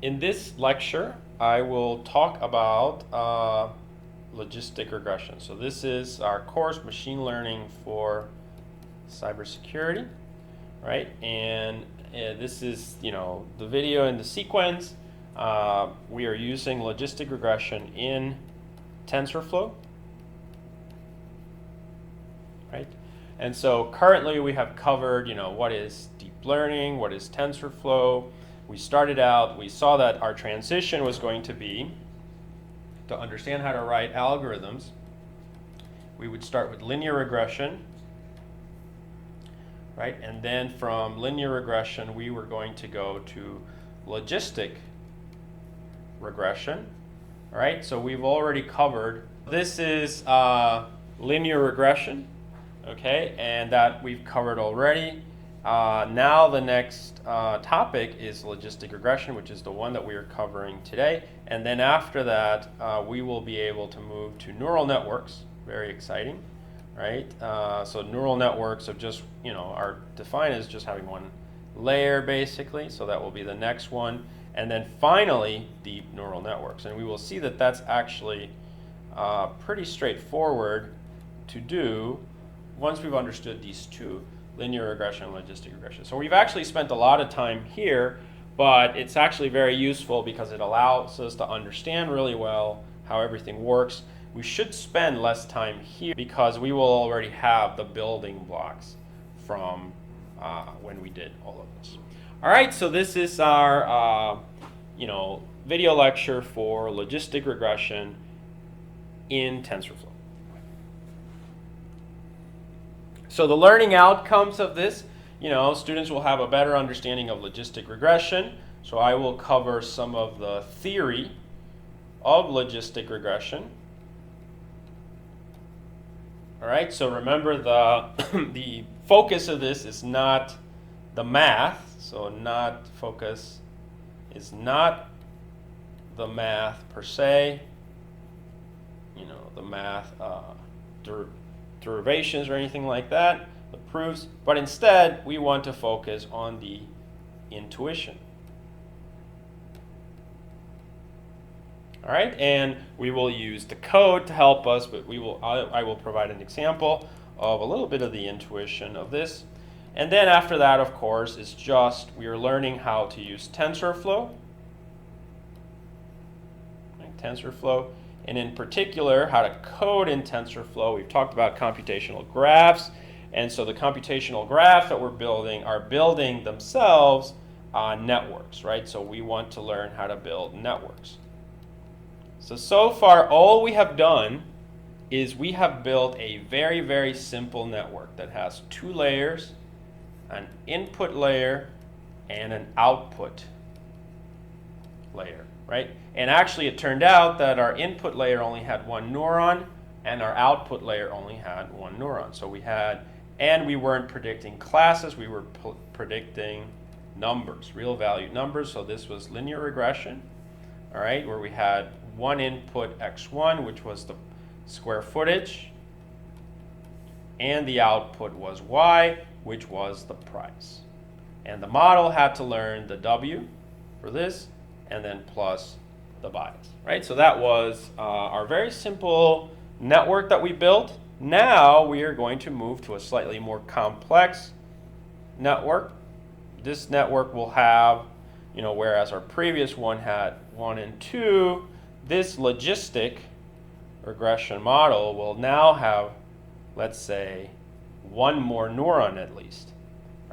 In this lecture, I will talk about logistic regression. So this is our course, Machine Learning for Cybersecurity, right? And this is, the video in the sequence. We are using logistic regression in Tensorflow, right? And so currently we have covered, what is deep learning, what is TensorFlow. We started out, we saw that our transition was going to be to understand how to write algorithms. We would start with linear regression, right? And then from linear regression, we were going to go to logistic regression, all right? So we've already covered, this is linear regression, okay? And that we've covered already. Now the next topic is logistic regression, which is the one that we are covering today. And then after that, we will be able to move to neural networks. Very exciting, right? So neural networks are just, are defined as just having one layer, basically. So that will be the next one. And then finally, deep neural networks. And we will see that that's actually pretty straightforward to do once we've understood these two, linear regression and logistic regression. So we've actually spent a lot of time here, but it's actually very useful because it allows us to understand really well how everything works. We should spend less time here because we will already have the building blocks from when we did all of this. All right, so this is our video lecture for logistic regression in TensorFlow. So the learning outcomes of this, students will have a better understanding of logistic regression. So I will cover some of the theory of logistic regression. All right, so remember the focus of this is not the math. So focus is not the math per se, the math derivations or anything like that, the proofs, but instead we want to focus on the intuition. All right, and we will use the code to help us, but I will provide an example of a little bit of the intuition of this. And then after that, of course, is just we are learning how to use TensorFlow. TensorFlow. And in particular, how to code in TensorFlow. We've talked about computational graphs. And so the computational graphs that we're building are building themselves networks, right? So we want to learn how to build networks. So far, all we have done is we have built a very, very simple network that has two layers, an input layer and an output layer, right? And actually it turned out that our input layer only had one neuron and our output layer only had one neuron. So we weren't predicting classes, we were predicting numbers, real value numbers. So this was linear regression, all right, where we had one input x1, which was the square footage, and the output was y, which was the price. And the model had to learn the W for this, and then plus the bias, right? So that was our very simple network that we built. Now we are going to move to a slightly more complex network. This network will have, whereas our previous one had 1 and 2, this logistic regression model will now have, let's say, one more neuron at least,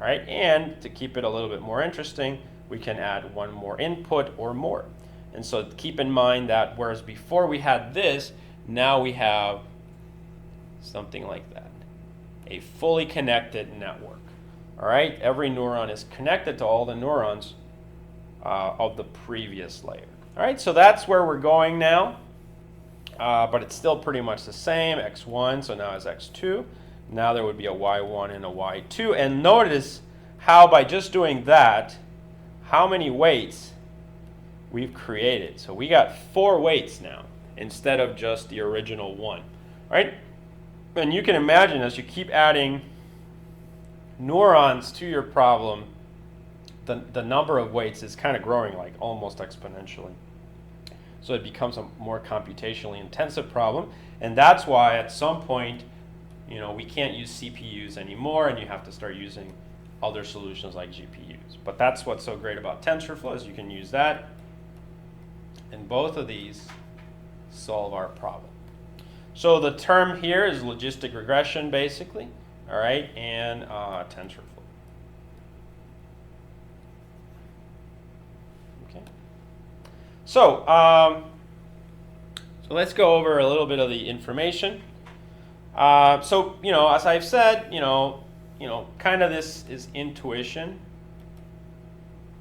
all right? And to keep it a little bit more interesting, we can add one more input or more. And so keep in mind that whereas before we had this, now we have something like that, a fully connected network. All right, every neuron is connected to all the neurons of the previous layer. All right, so that's where we're going now, but it's still pretty much the same, x1, so now it's x2. Now there would be a y1 and a y2, and notice how by just doing that, how many weights we've created. So we got 4 weights now instead of just the original 1, right? And you can imagine as you keep adding neurons to your problem, the number of weights is kind of growing like almost exponentially. So it becomes a more computationally intensive problem, and that's why at some point, we can't use CPUs anymore, and you have to start using other solutions like GPUs. But that's what's so great about TensorFlow is you can use that, and both of these solve our problem. So the term here is logistic regression, basically, all right, and TensorFlow. Okay. So let's go over a little bit of the information. So as I've said, kind of this is intuition,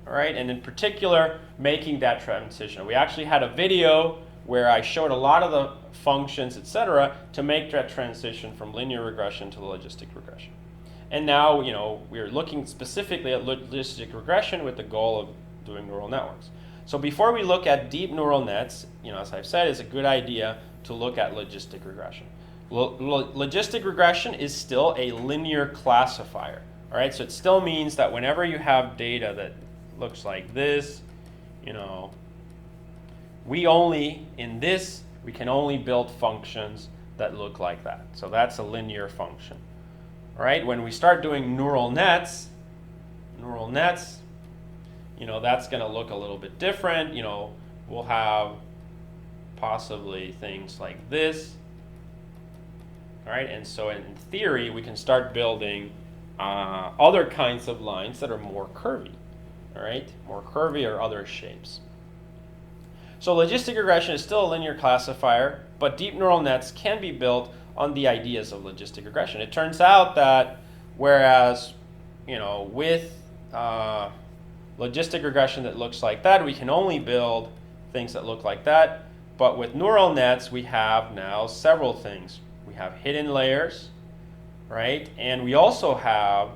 all right, and in particular, making that transition. We actually had a video where I showed a lot of the functions, etc., to make that transition from linear regression to logistic regression. And now, we're looking specifically at logistic regression with the goal of doing neural networks. So before we look at deep neural nets, as I've said, it's a good idea to look at logistic regression. Logistic regression is still a linear classifier, all right? So it still means that whenever you have data that looks like this, we can only build functions that look like that. So that's a linear function, all right? When we start doing neural nets, that's going to look a little bit different. We'll have possibly things like this, all right? And so in theory, we can start building other kinds of lines that are more curvy, all right? More curvy or other shapes. So logistic regression is still a linear classifier, but deep neural nets can be built on the ideas of logistic regression. It turns out that whereas, with logistic regression that looks like that, we can only build things that look like that. But with neural nets, we have now several things. We have hidden layers, right? And we also have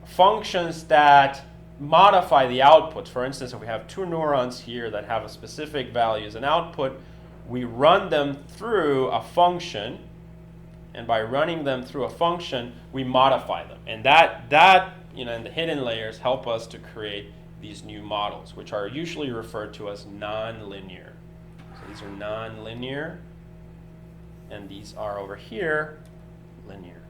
functions that modify the outputs. For instance, if we have two neurons here that have a specific value as an output, we run them through a function, and by running them through a function, we modify them. And that and the hidden layers help us to create these new models, which are usually referred to as nonlinear. So these are nonlinear, and these are over here linear.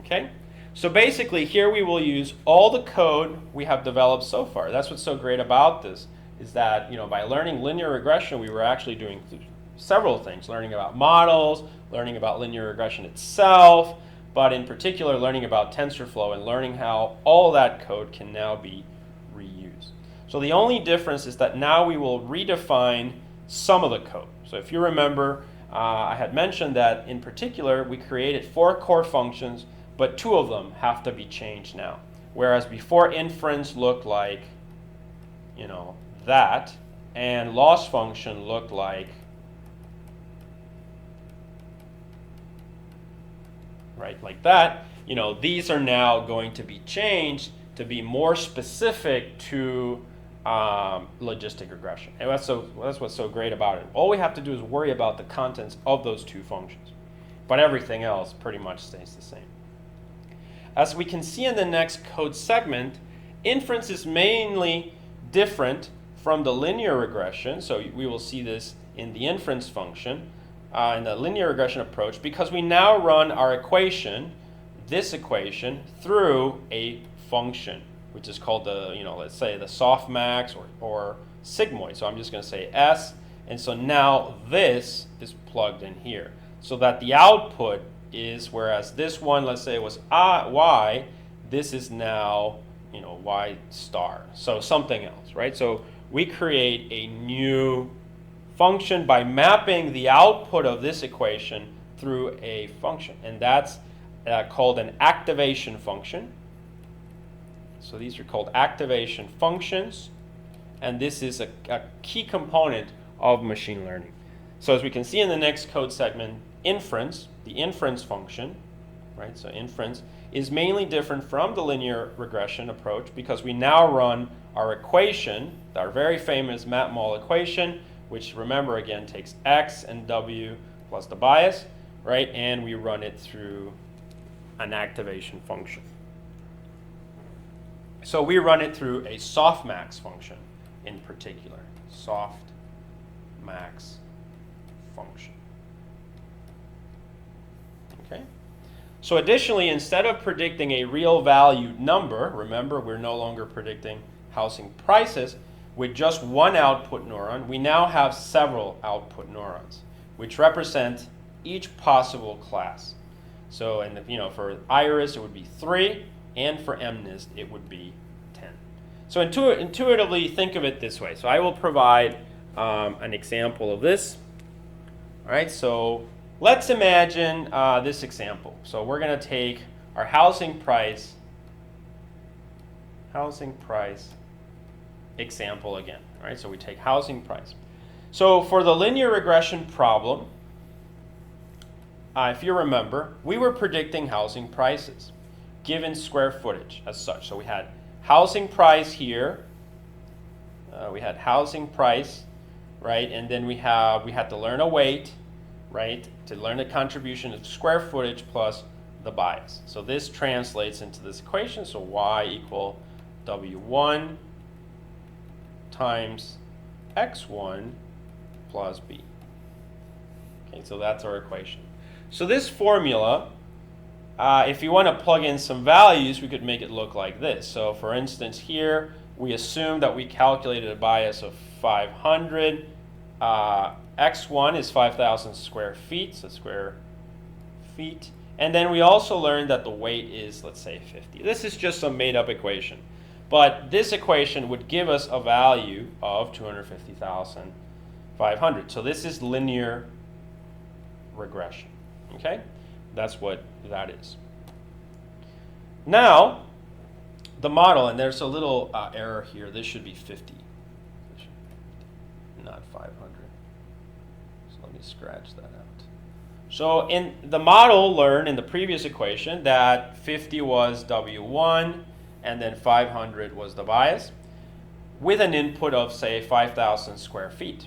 Okay? So basically, here we will use all the code we have developed so far. That's what's so great about this, is that by learning linear regression, we were actually doing several things, learning about models, learning about linear regression itself, but in particular, learning about TensorFlow and learning how all that code can now be reused. So the only difference is that now we will redefine some of the code. So if you remember, I had mentioned that in particular, we created 4 core functions, but 2 of them have to be changed now. Whereas before, inference looked like, that, and loss function looked like, right, like that. These are now going to be changed to be more specific to logistic regression. And that's what's so great about it. All we have to do is worry about the contents of those 2 functions. But everything else pretty much stays the same. As we can see in the next code segment, inference is mainly different from the linear regression. So we will see this in the inference function, in the linear regression approach, because we now run our equation, this equation, through a function, which is called the, let's say the softmax or sigmoid. So I'm just going to say S. And so now this is plugged in here, so that the output is, whereas this one, let's say, was y, this is now, y star. So something else, right? So we create a new function by mapping the output of this equation through a function. And that's called an activation function. So these are called activation functions. And this is a key component of machine learning. So as we can see in the next code segment, inference, the inference function, right? So inference is mainly different from the linear regression approach because we now run our equation, our very famous MapMol equation, which, remember, again, takes x and w plus the bias, right? And we run it through an activation function. So we run it through a softmax function in particular. Softmax function. Okay? So additionally, instead of predicting a real valued number, remember we're no longer predicting housing prices, with just one output neuron, we now have several output neurons, which represent each possible class. So, for Iris, it would be 3, and for MNIST, it would be 10. So intuitively, think of it this way. So I will provide an example of this. All right, so let's imagine this example. So we're going to take our housing price example again. All right, so we take housing price. So for the linear regression problem, if you remember, we were predicting housing prices given square footage as such. So we had housing price here. We had housing price, right? And then we had to learn a weight, right? To learn the contribution of square footage plus the bias. So this translates into this equation. So y equal W1 times X1 plus B. Okay, so that's our equation. So this formula, if you want to plug in some values, we could make it look like this. So for instance, here we assume that we calculated a bias of 500. X1 is 5,000 square feet, so square feet. And then we also learned that the weight is, let's say, 50. This is just some made-up equation. But this equation would give us a value of 250,500. So this is linear regression. Okay? That's what that is. Now, the model, and there's a little error here. This should be 50, not 500. So let me scratch that out. So in the model learned in the previous equation that 50 was W1 and then 500 was the bias with an input of, say, 5,000 square feet.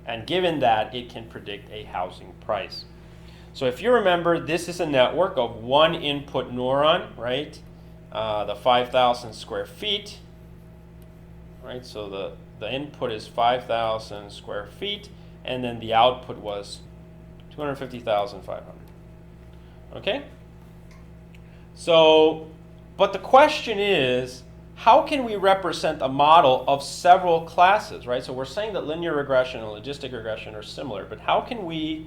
And given that, it can predict a housing price. So if you remember, this is a network of one input neuron, right? The 5,000 square feet, right? So the input is 5,000 square feet, and then the output was 250,500. Okay? So, but the question is, how can we represent a model of several classes, right? So we're saying that linear regression and logistic regression are similar, but how can we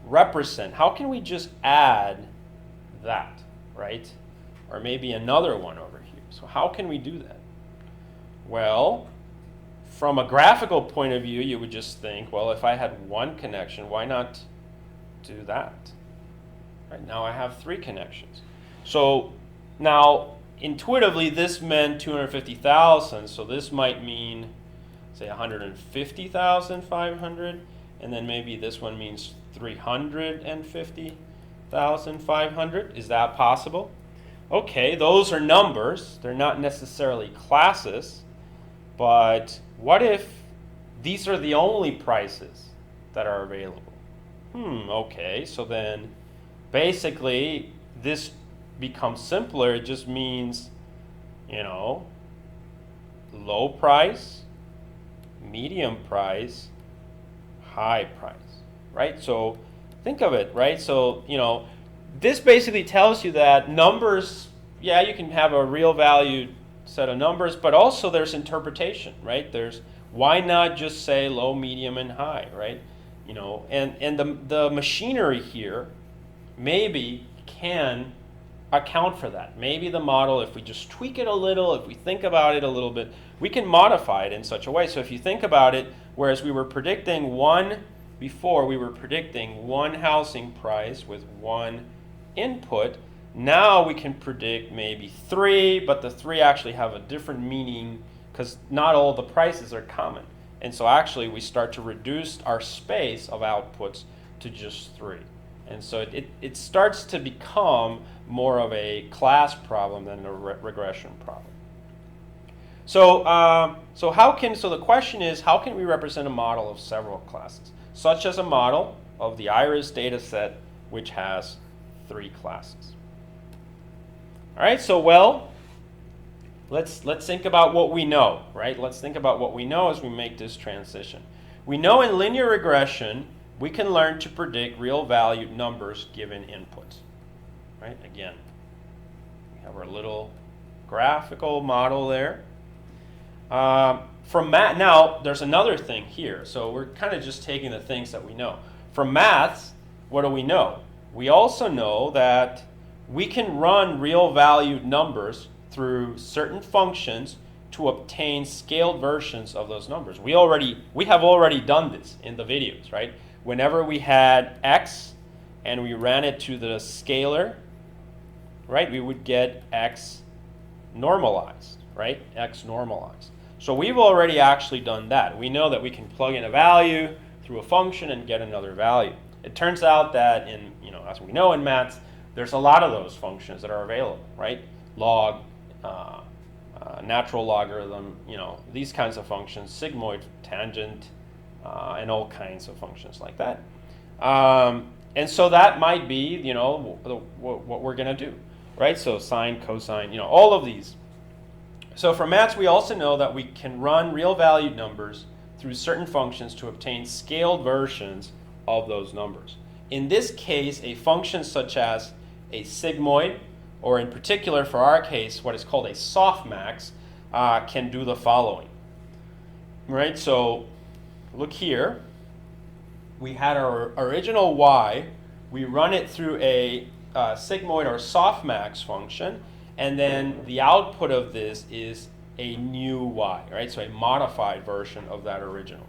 represent, how can we just add that, right? Or maybe another one over here. So how can we do that? Well, from a graphical point of view, you would just think, well, if I had one connection, why not do that? Right now I have 3 connections. So now, intuitively, this meant 250,000, so this might mean, say, 150,500, and then maybe this one means 350,500. Is that possible? Okay, those are numbers. They're not necessarily classes, but what if these are the only prices that are available? Okay, so then basically this becomes simpler. It just means, low price, medium price, high price, right? So think of it, right? So, this basically tells you that numbers, yeah, you can have a real valued set of numbers, but also there's interpretation, right? Why not just say low, medium, and high, right? And the machinery here maybe can account for that. Maybe the model, if we just tweak it a little, if we think about it a little bit, we can modify it in such a way. So if you think about it, whereas we were predicting one housing price with one input, now we can predict maybe 3, but the 3 actually have a different meaning because not all the prices are common. And so actually we start to reduce our space of outputs to just 3. And so it starts to become more of a class problem than a regression problem. So the question is, how can we represent a model of several classes, such as a model of the Iris data set, which has 3 classes? All right, so let's think about what we know, right? Let's think about what we know as we make this transition. We know in linear regression, we can learn to predict real valued numbers given inputs, right? Again, we have our little graphical model there. From math, now there's another thing here. So we're kind of just taking the things that we know. From maths, what do we know? We also know that we can run real valued numbers through certain functions to obtain scaled versions of those numbers. We have already done this in the videos, right? Whenever we had x and we ran it to the scalar, right, we would get x normalized, right? X normalized. So we've already actually done that. We know that we can plug in a value through a function and get another value. It turns out that as we know in maths, there's a lot of those functions that are available, right? Log, natural logarithm, these kinds of functions, sigmoid, tangent, and all kinds of functions like that. And so that might be, what we're going to do, right? So sine, cosine, all of these. So for maths, we also know that we can run real valued numbers through certain functions to obtain scaled versions of those numbers. In this case, a function such as a sigmoid, or in particular for our case, what is called a softmax, can do the following. Right, so look here. We had our original y. We run it through a sigmoid or softmax function, and then the output of this is a new y, right? So a modified version of that original.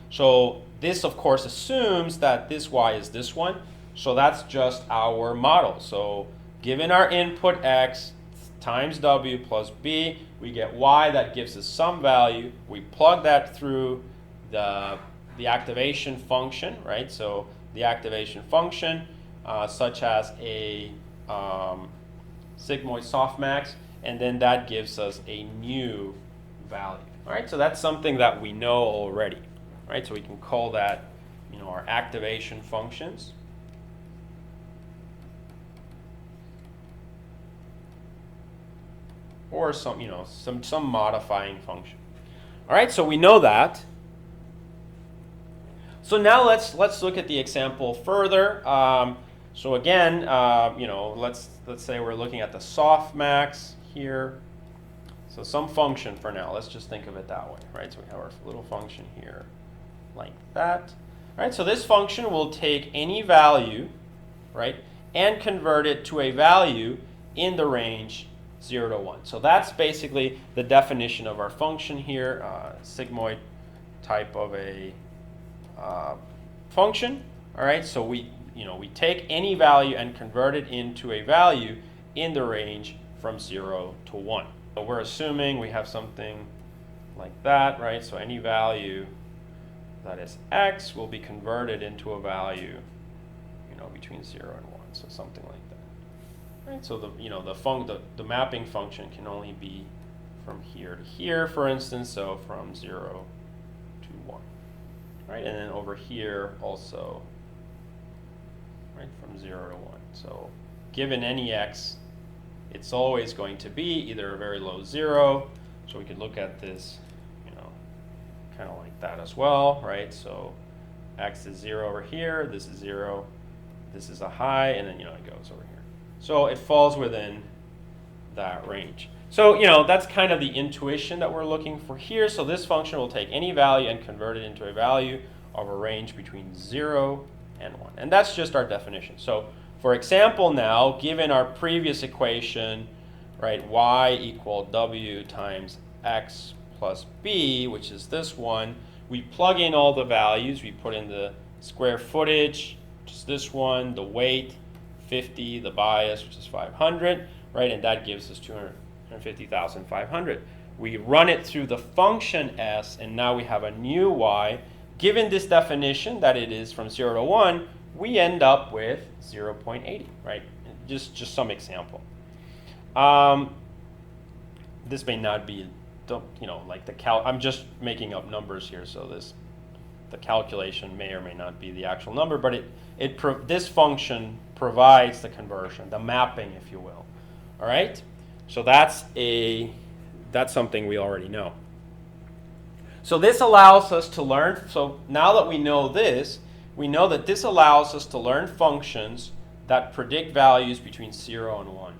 So this, of course, assumes that this y is this one. So that's just our model. So given our input x times w plus b, we get y. That gives us some value. We plug that through the activation function, right? So the activation function, such as a sigmoid softmax, and then that gives us a new value. All right, so that's something that we know already, right? So we can call that, our activation functions. Or some modifying function. All right, so we know that. So now let's look at the example further. So again, let's say we're looking at the softmax here. So some function for now. Let's just think of it that way, right? So we have our little function here, like that. All right. So this function will take any value, right, and convert it to a value in the range 0 to 1. So that's basically the definition of our function here, sigmoid type of a function. All right. So we take any value and convert it into a value in the range from 0 to 1. So we're assuming we have something like that, right? So any value that is x will be converted into a value, between 0 and 1. So something like that. Right? So the mapping function can only be from here to here, for instance. So from 0 to 1. Right? And then over here also, right, from 0 to 1. So given any x, it's always going to be either a very low 0. So we could look at this, kind of like that as well, right? So x is 0 over here, this is 0, this is a high, and then, it goes over here. So it falls within that range. So, that's kind of the intuition that we're looking for here. So this function will take any value and convert it into a value of a range between 0 and 1. And that's just our definition. So for example now, given our previous equation, right, y equal w times x plus b, which is this one, we plug in all the values. We put in the square footage, which is this one, the weight, 50, the bias, which is 500, right, and that gives us 250,500. We run it through the function s, and now we have a new y. Given this definition that it is from 0 to 1, we end up with 0.80, right? Just some example. This may not be, like I'm just making up numbers here, so the calculation may or may not be the actual number, but this function provides the conversion, the mapping, if you will. All right. So that's something we already know. So this allows us to learn, so now that we know this, we know that this allows us to learn functions that predict values between 0 and 1.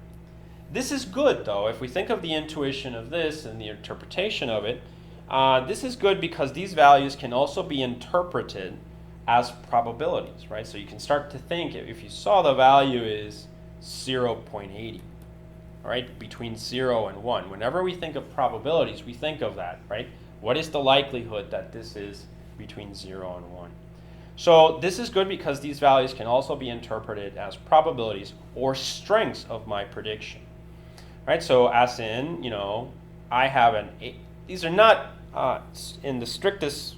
This is good, though. If we think of the intuition of this and the interpretation of it, this is good because these values can also be interpreted as probabilities, right? So you can start to think, if you saw the value is 0.80, right, between 0 and 1. Whenever we think of probabilities, we think of that, right? What is the likelihood that this is between 0 and 1? So this is good because these values can also be interpreted as probabilities or strengths of my prediction, right? So as in, I have these are not, in the strictest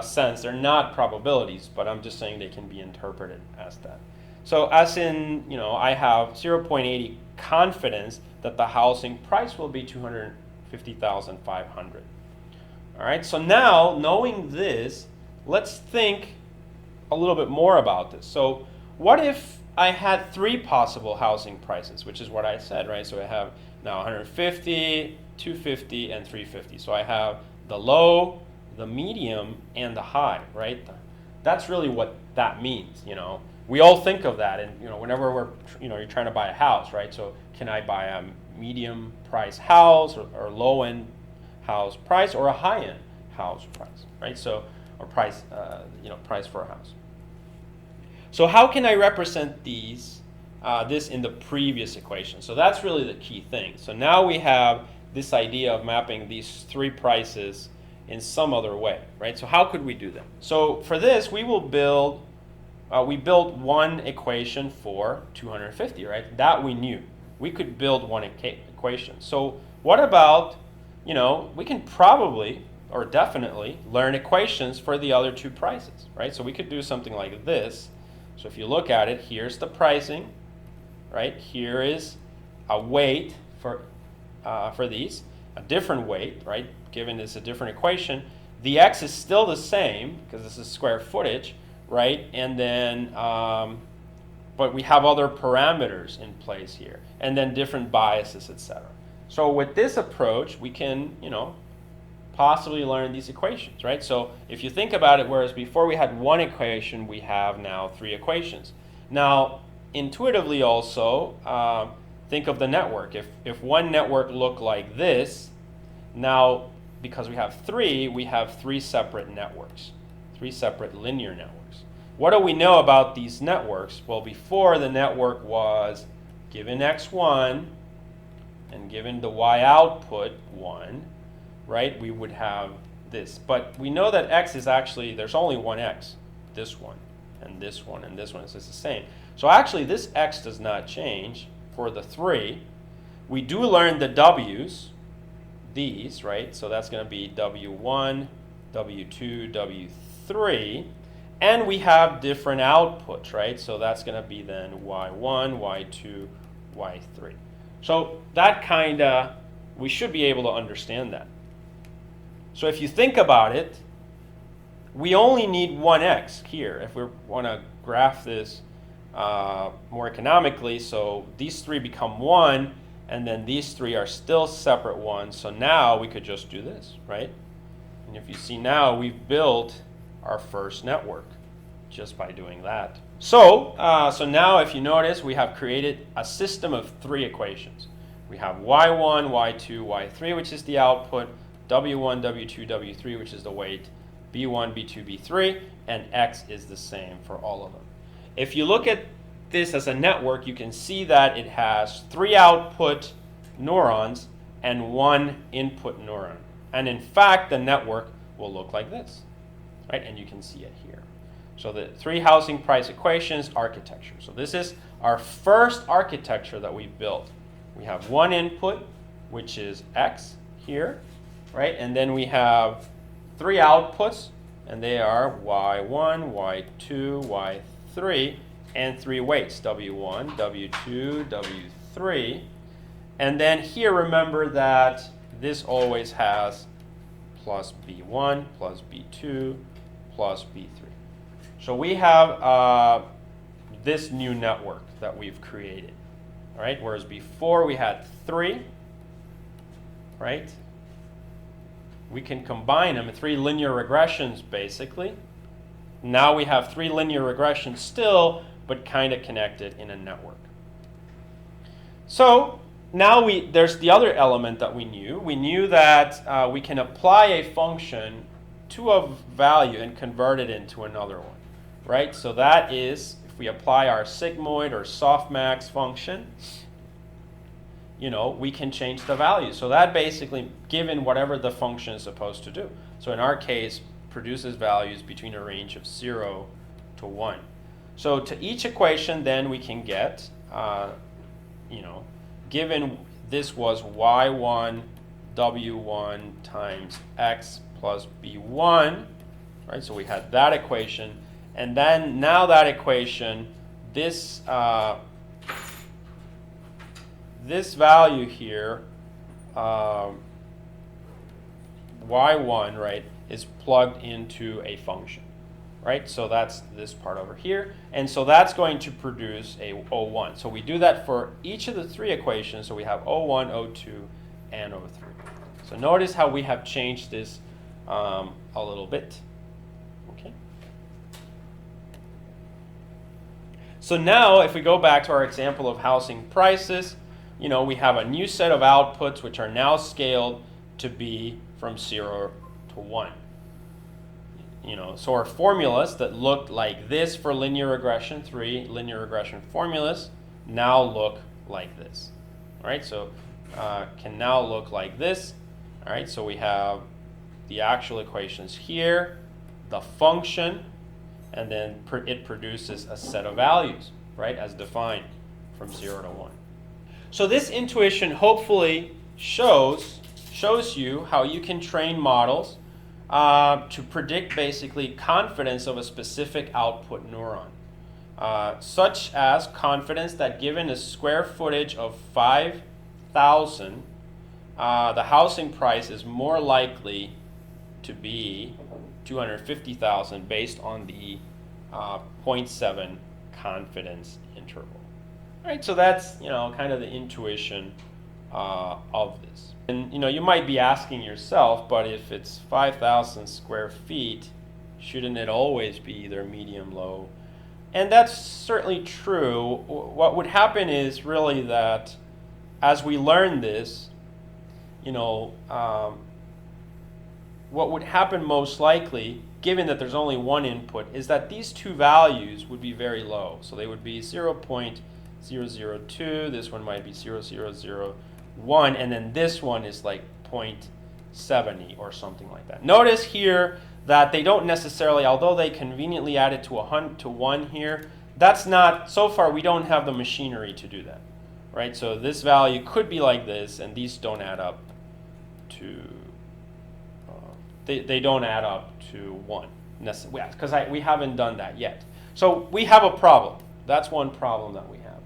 sense, they're not probabilities, but I'm just saying they can be interpreted as that. So as in, I have 0.80 confidence that the housing price will be $250,500. All right, so now knowing this, let's think a little bit more about this. So what if I had 3 possible housing prices, which is what I said, right? So I have now 150, 250, and 350. So I have the low, the medium, and the high, right? That's really what that means, We all think of that, and whenever you're trying to buy a house, right? So can I buy a medium price house or low end house price or a high end house price, right? So or price, price for a house. So how can I represent this in the previous equation? So that's really the key thing. So now we have this idea of mapping these 3 prices in some other way, right? So how could we do that? So for this, we will build. We built one equation for 250, right? That we knew. We could build one equation. So what about, we can probably or definitely learn equations for the other 2 prices, right? So we could do something like this. So if you look at it, here's the pricing, right? Here is a weight for these, a different weight, right? Given it's a different equation. The x is still the same because this is square footage, right? And then, but we have other parameters in place here, and then different biases, etc. So with this approach, we can, possibly learn these equations, right? So if you think about it, whereas before we had 1 equation, we have now 3 equations. Now, intuitively also, think of the network. If one network looked like this, now because we have 3, we have 3 separate networks, 3 separate linear networks. What do we know about these networks? Well, before the network was given x1 and given the y output 1, right, we would have this. But we know that x is actually, there's only one x, this one, and this one, and this one. So it's the same. So actually, this x does not change for the 3. We do learn the w's, these, right? So that's going to be w1, w2, w3. And we have different outputs, right? So that's going to be then y1, y2, y3. So that kind of, we should be able to understand that. So if you think about it, we only need 1x here if we want to graph this more economically. So these 3 become 1, and then these 3 are still separate ones. So now we could just do this, right? And if you see now, we've built our first network just by doing that. So now if you notice, we have created a system of 3 equations. We have y1, y2, y3, which is the output, w1, w2, w3, which is the weight, b1, b2, b3, and x is the same for all of them. If you look at this as a network, you can see that it has 3 output neurons and 1 input neuron. And in fact, the network will look like this, right? And you can see it here. So the 3 housing price equations architecture. So this is our first architecture that we built. We have 1 input, which is x here, right? And then we have 3 outputs, and they are y1, y2, y3, and 3 weights, w1, w2, w3. And then here, remember that this always has plus b1, plus b2, plus b3. So we have this new network that we've created, all right? Whereas before we had 3, right? We can combine them, 3 linear regressions basically. Now we have 3 linear regressions still, but kind of connected in a network. So now there's the other element that we knew. We knew that we can apply a function to a value and convert it into another one, right? So that is, if we apply our sigmoid or softmax function, we can change the value. So that basically, given whatever the function is supposed to do. So in our case, produces values between a range of 0 to 1. So to each equation, then we can get, given this was y1, w1 times x plus b1, right? So we had that equation. And then now that equation, this value here, y1, right, is plugged into a function, right? So that's this part over here. And so that's going to produce a O1. So we do that for each of the 3 equations. So we have O1, O2, and O3. So notice how we have changed this a little bit. Okay. So now if we go back to our example of housing prices, we have a new set of outputs which are now scaled to be from 0 to 1. So our formulas that looked like this for linear regression, 3 linear regression formulas, now look like this. All right, so can now look like this. All right, so we have the actual equations here, the function, and then it produces a set of values, right, as defined from 0 to 1. So this intuition hopefully shows you how you can train models to predict basically confidence of a specific output neuron, such as confidence that given a square footage of 5,000, the housing price is more likely to be 250,000 based on the 0.7 confidence interval. All right, so that's kind of the intuition of this. And you might be asking yourself, but if it's 5,000 square feet, shouldn't it always be either medium, low? And that's certainly true. What would happen is really that as we learn this, what would happen most likely, given that there's only one input, is that these 2 values would be very low. So they would be 0.002, this one might be 0.001, and then this one is like 0.70 or something like that. Notice here that they don't necessarily, although they conveniently add it to 1 here, that's not, so far we don't have the machinery to do that, right? So this value could be like this, and these don't add up to, they don't add up to 1, because we haven't done that yet. So we have a problem. That's one problem that we have.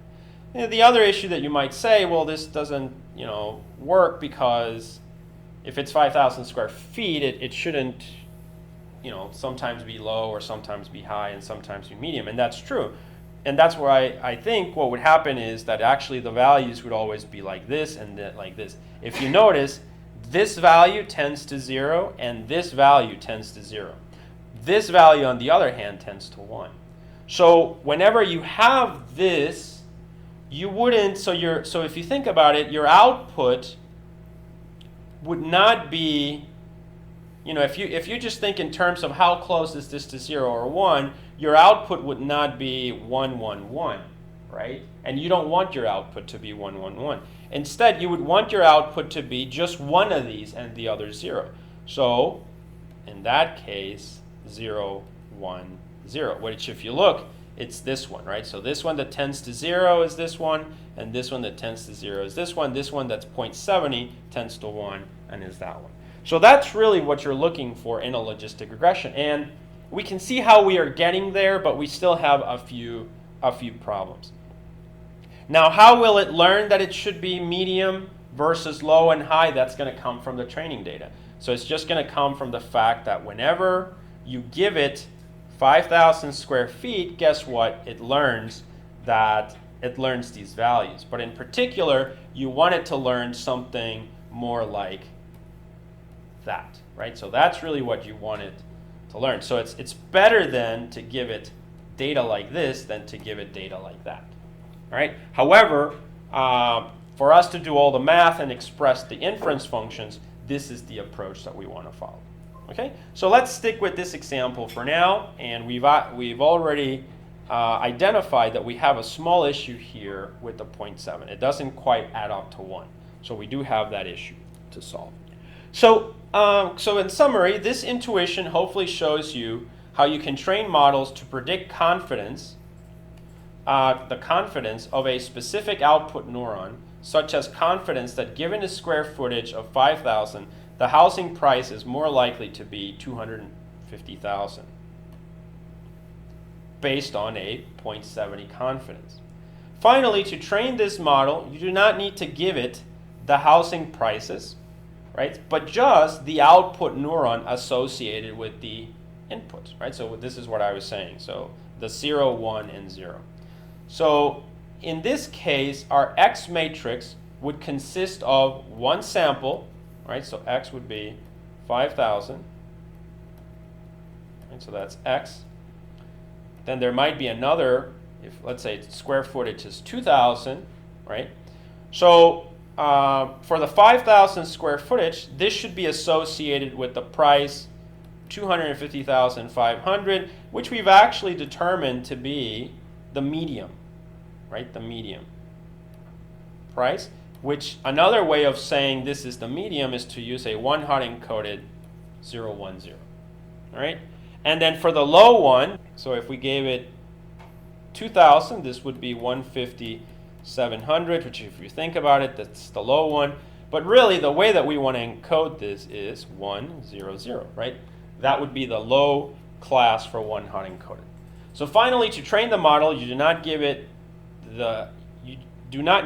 And the other issue that you might say, well, this doesn't work because if it's 5,000 square feet, it shouldn't sometimes be low or sometimes be high and sometimes be medium. And that's true. And that's where I think what would happen is that actually the values would always be like this and like this. If you notice, this value tends to 0 and this value tends to 0. This value, on the other hand, tends to 1. So whenever you have this, you wouldn't, so if you think about it, your output would not be, if you just think in terms of how close is this to 0 or 1, your output would not be 1, 1, 1, right? And you don't want your output to be 1, 1, 1. Instead, you would want your output to be just one of these and the other 0. So in that case, 0, 1, 0, which if you look, it's this one, right? So this one that tends to 0 is this one, and this one that tends to 0 is this one. This one that's 0.70 tends to 1 and is that one. So that's really what you're looking for in a logistic regression. And we can see how we are getting there, but we still have a few problems. Now, how will it learn that it should be medium versus low and high? That's going to come from the training data. So it's just going to come from the fact that whenever you give it 5,000 square feet, guess what? It learns these values. But in particular, you want it to learn something more like that, right? So that's really what you want it to learn. So it's better then to give it data like this than to give it data like that. All right. However, for us to do all the math and express the inference functions, this is the approach that we want to follow. Okay. So let's stick with this example for now, and we've already identified that we have a small issue here with the 0.7. It doesn't quite add up to 1. So we do have that issue to solve. So in summary, this intuition hopefully shows you how you can train models to predict confidence, the confidence of a specific output neuron, such as confidence that given the square footage of 5,000, the housing price is more likely to be 250,000, based on a 0.70 confidence. Finally, to train this model, you do not need to give it the housing prices, right? But just the output neuron associated with the inputs, right? So this is what I was saying. So the 0, 1, and 0. So in this case, our X matrix would consist of one sample, right? So X would be 5,000. Right? So that's X. Then there might be another, if let's say square footage is 2,000, right? So for the 5,000 square footage, this should be associated with the price 250,500, which we've actually determined to be the medium, right? The medium price, which another way of saying this is the medium is to use a one-hot encoded 010, all right? And then for the low one, so if we gave it 2,000, this would be 150,700, which if you think about it, that's the low one. But really, the way that we want to encode this is 100, right? That would be the low class for one-hot encoded. So finally, to train the model, you do not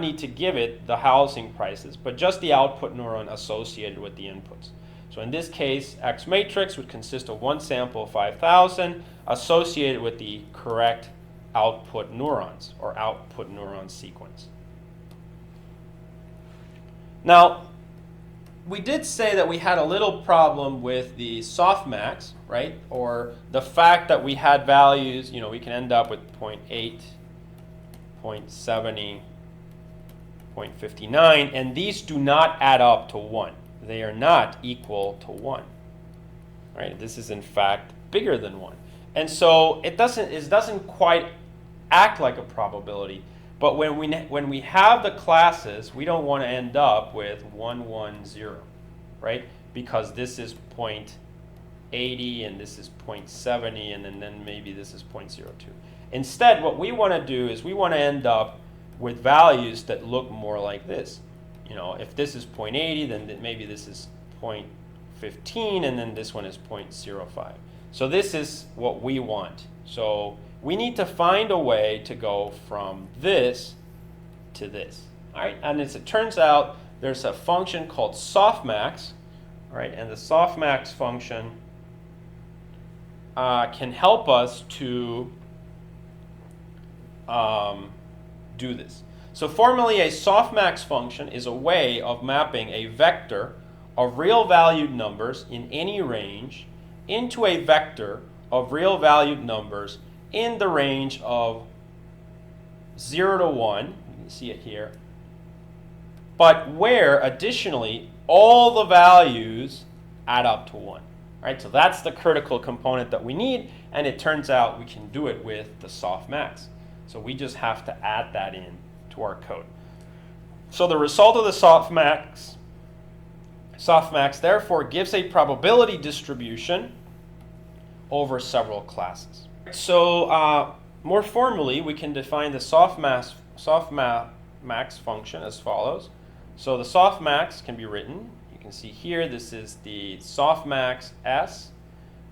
need to give it the housing prices, but just the output neuron associated with the inputs. So in this case, X matrix would consist of one sample of 5,000 associated with the correct output neurons or output neuron sequence. Now, we did say that we had a little problem with the softmax, right? Or the fact that we had values, we can end up with 0.8, 0.70, 0.59, and these do not add up to 1. They are not equal to 1. Right? This is in fact bigger than 1. And so it doesn't quite act like a probability. But when we have the classes, we don't want to end up with 110, right? Because this is 0.80 and this is 0.70 and then maybe this is 0.02. Instead, what we want to do is we want to end up with values that look more like this. If this is 0.80, then maybe this is 0.15 and then this one is 0.05. So this is what we want. So we need to find a way to go from this to this. All right? And as it turns out, there's a function called Softmax, all right? And the Softmax function can help us to do this. So formally, a softmax function is a way of mapping a vector of real-valued numbers in any range into a vector of real-valued numbers in the range of 0 to 1. You can see it here. But where, additionally, all the values add up to 1. Right? So that's the critical component that we need, and it turns out we can do it with the softmax. So we just have to add that in to our code. So the result of the softmax therefore gives a probability distribution over several classes. So more formally, we can define the softmax function as follows. So the softmax can be written. You can see here, this is the softmax S.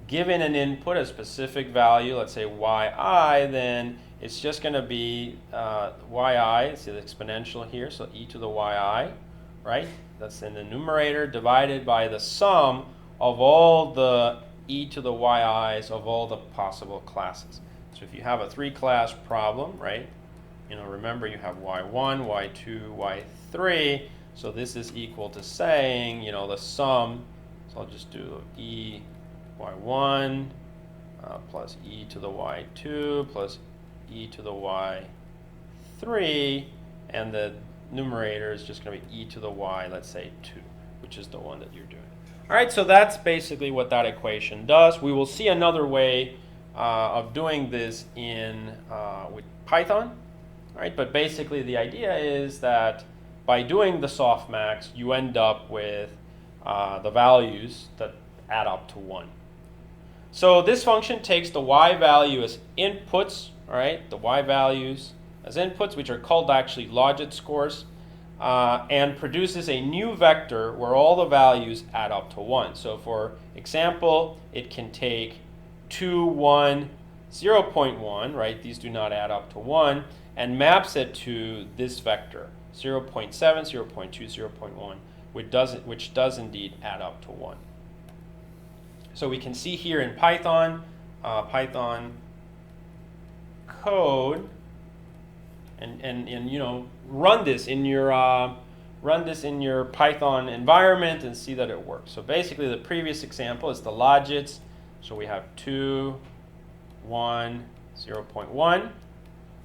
Given an input, a specific value, let's say yi, then it's just going to be yi, it's the exponential here, so e to the yi, right? That's in the numerator divided by the sum of all the e to the yi's of all the possible classes. So if you have a 3-class problem, right, remember you have y1, y2, y3. So this is equal to saying, the sum, so I'll just do e y1 plus e to the y2 plus e to the y3, and the numerator is just going to be e to the y, let's say 2, which is the one that you're doing. All right, so that's basically what that equation does. We will see another way of doing this with Python. All right, but basically the idea is that by doing the softmax, you end up with the values that add up to 1. So this function takes the y value as inputs, all right, the y values as inputs, which are called actually logit scores, and produces a new vector where all the values add up to 1. So for example, it can take 2, 1, 0.1, right? These do not add up to 1, and maps it to this vector, 0.7, 0.2, 0.1, which does indeed add up to 1. So we can see here in Python, Python code, and run this in your Python environment and see that it works. So basically, the previous example is the logits. So we have 2, 1, 0.1,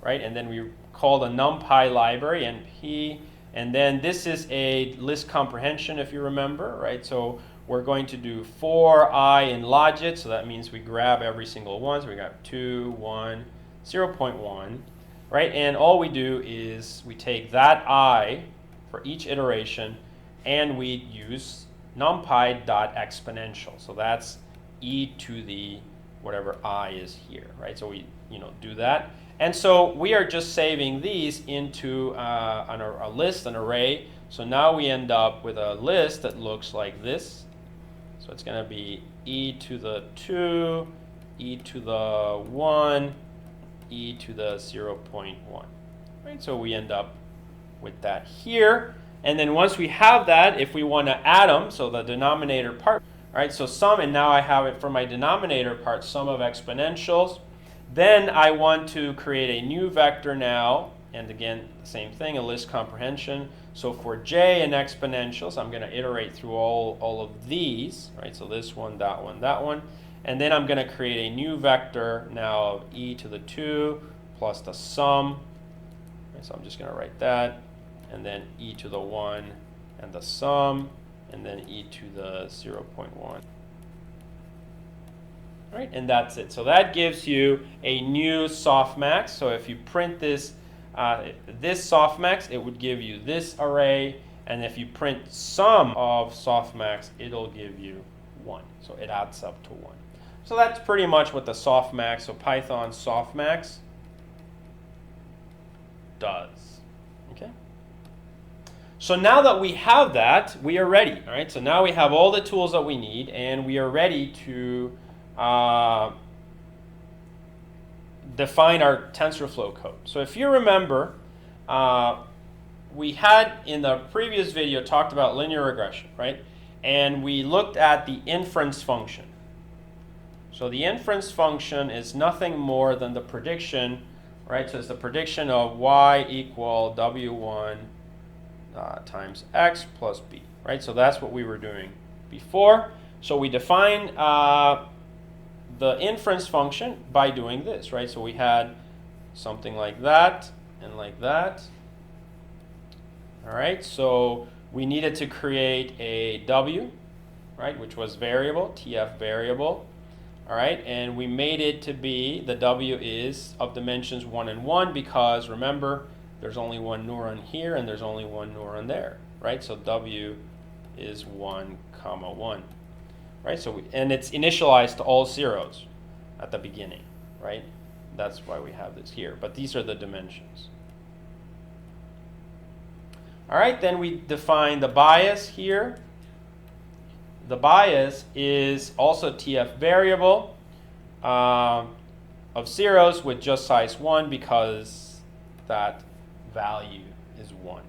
right? And then we call the NumPy library np, and then this is a list comprehension, if you remember, right? So we're going to do for I in logit, so that means we grab every single one. So we got 2, 1, 0.1, right? And all we do is we take that I for each iteration, and we use numpy.exponential. So that's e to the whatever I is here, right? So we do that. And so we are just saving these into a list, an array. So now we end up with a list that looks like this. So it's going to be e to the 2, e to the 1, e to the 0.1. Right? So we end up with that here. And then once we have that, if we want to add them, so the denominator part, right? So sum, and now I have it for my denominator part, sum of exponentials. Then I want to create a new vector now, and again, the same thing, a list comprehension. So for j and exponentials, I'm going to iterate through all of these, right? So this one, that one, that one. And then I'm going to create a new vector now of e to the 2 plus the sum. Right, so I'm just going to write that. And then e to the 1 and the sum. And then e to the 0.1. Right, and that's it. So that gives you a new softmax. So if you print this softmax, it would give you this array. And if you print sum of softmax, it'll give you 1. So it adds up to 1. So that's pretty much what the softmax, so Python softmax, does. Okay. So now that we have that, we are ready. All right. So now we have all the tools that we need, and we are ready to define our TensorFlow code. So if you remember, we had in the previous video talked about linear regression, right? And we looked at the inference function. So the inference function is nothing more than the prediction, right? So it's the prediction of y equal w1 times x plus b, right? So that's what we were doing before. So we define the inference function by doing this, right? So we had something like that and like that. All right, so we needed to create a w, right, which was variable, tf variable. All right, and we made it to be, the w is of dimensions 1 and 1 because, remember, there's only one neuron here and there's only one neuron there, right? So w is 1, 1. Right, so and it's initialized to all zeros at the beginning, right? That's why we have this here, but these are the dimensions. All right, then we define the bias here. The bias is also tf variable of zeros with just size 1 because that value is 1.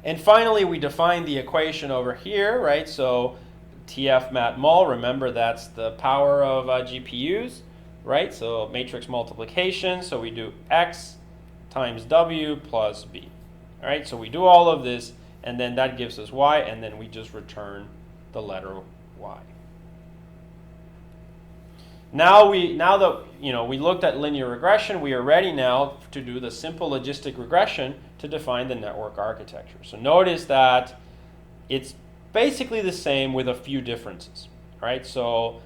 And finally, we define the equation over here, right? So TF mat mul, remember that's the power of GPUs, right? So matrix multiplication, so we do x times w plus b. All right, so we do all of this, and then that gives us y, and then we just return the letter y. Now that we looked at linear regression, we are ready now to do the simple logistic regression to define the network architecture. So notice that it's basically the same with a few differences. All right, so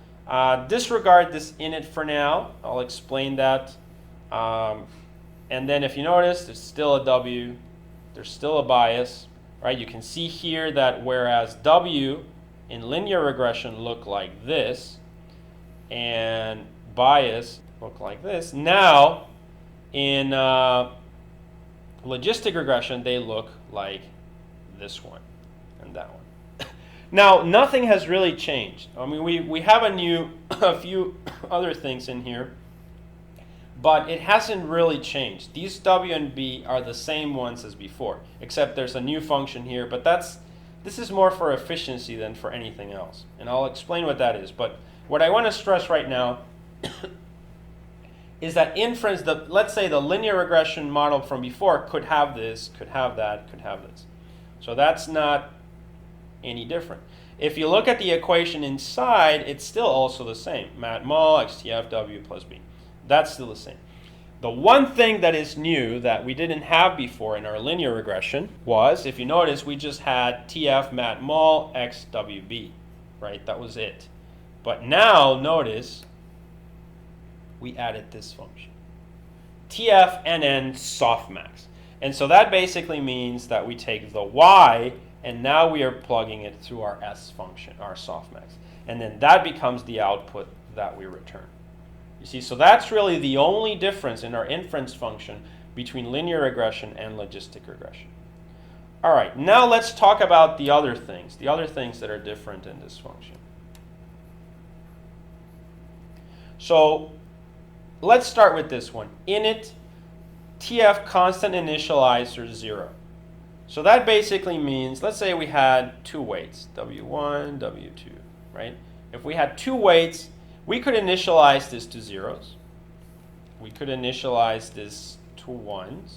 disregard this init for now. I'll explain that. And then if you notice, there's still a W, there's still a bias. Right? You can see here that whereas W in linear regression look like this, and bias look like this, now in logistic regression they look like this one and that one. Now nothing has really changed. I mean, we have a few other things in here, but it hasn't really changed. These W and B are the same ones as before, except there's a new function here, but this is more for efficiency than for anything else, and I'll explain what that is. But what I want to stress right now is that inference, let's say the linear regression model from before could have this, could have that, could have this. So that's not any different. If you look at the equation inside, it's still also the same. Mat mul xtf w plus b. That's still the same. The one thing that is new that we didn't have before in our linear regression was, if you notice, we just had tf mat mul x wb, right? That was it. But now, notice, we added this function, tf_nn softmax. And so that basically means that we take the y, and now we are plugging it through our s function, our softmax. And then that becomes the output that we return. You see, so that's really the only difference in our inference function between linear regression and logistic regression. All right, now let's talk about the other things that are different in this function. So let's start with this one. Init tf constant initializer 0. So that basically means, let's say we had two weights, w1, w2, right? If we had two weights, we could initialize this to zeros. We could initialize this to 1s.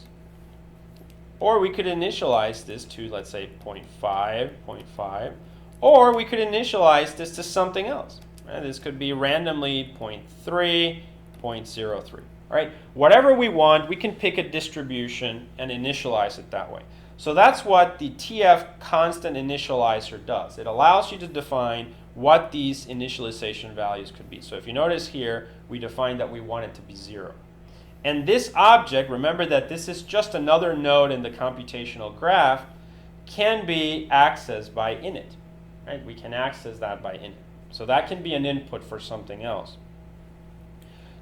Or we could initialize this to, let's say, 0.5, 0.5. Or we could initialize this to something else. Right? This could be randomly 0.3, 0.03. All right? Whatever we want, we can pick a distribution and initialize it that way. So that's what the tf constant initializer does. It allows you to define what these initialization values could be. So if you notice here, we defined that we want it to be 0. And this object, remember that this is just another node in the computational graph, can be accessed by init. Right? We can access that by init. So that can be an input for something else.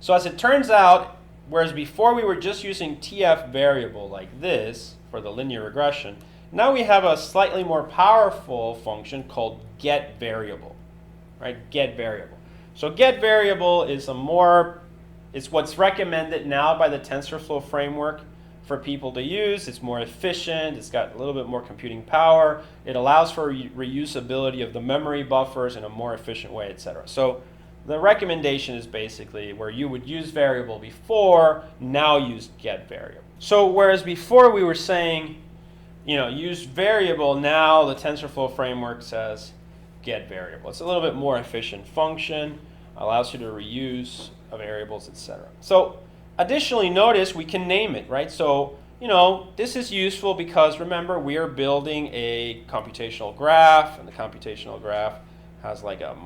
So as it turns out, whereas before we were just using tf variable like this for the linear regression, now we have a slightly more powerful function called get variable. Right? Get variable. So get variable is it's what's recommended now by the TensorFlow framework for people to use. It's more efficient. It's got a little bit more computing power. It allows for reusability of the memory buffers in a more efficient way, etc. So the recommendation is basically where you would use variable before, now use get variable. So whereas before we were saying, use variable, now the TensorFlow framework says get variable. It's a little bit more efficient function, allows you to reuse variables, etc. So additionally, notice we can name it, right? So, this is useful because remember, we are building a computational graph, and the computational graph has like a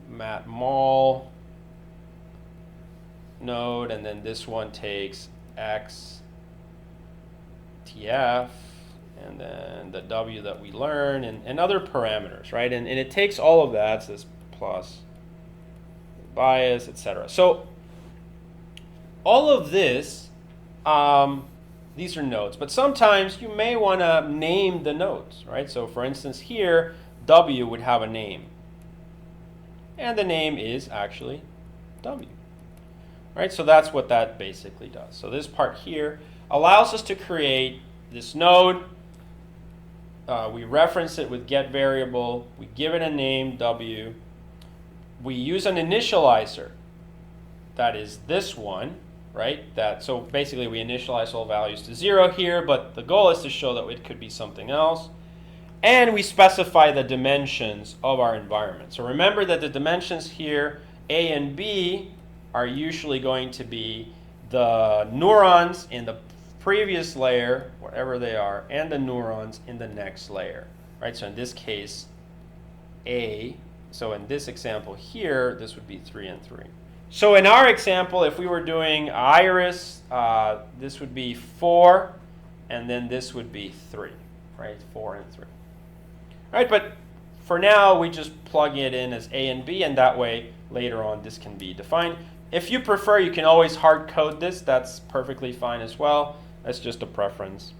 mat mul node, and then this one takes x tf, and then the w that we learn, and other parameters, right? And it takes all of that, so this plus bias, etc. So all of this, these are nodes, but sometimes you may want to name the nodes, right? So for instance here, w would have a name, and the name is actually w, right? So that's what that basically does. So this part here allows us to create this node. We reference it with get variable, we give it a name w, we use an initializer, that is this one, right? So basically we initialize all values to 0 here, but the goal is to show that it could be something else. And we specify the dimensions of our environment. So remember that the dimensions here, A and B, are usually going to be the neurons in the previous layer, whatever they are, and the neurons in the next layer, right? So in this case, A, so in this example here, this would be 3 and 3. So in our example, if we were doing iris, this would be 4, and then this would be 3, right? 4 and 3. All right, but for now, we just plug it in as A and B, and that way, later on, this can be defined. If you prefer, you can always hard code this. That's perfectly fine as well. That's just a preference.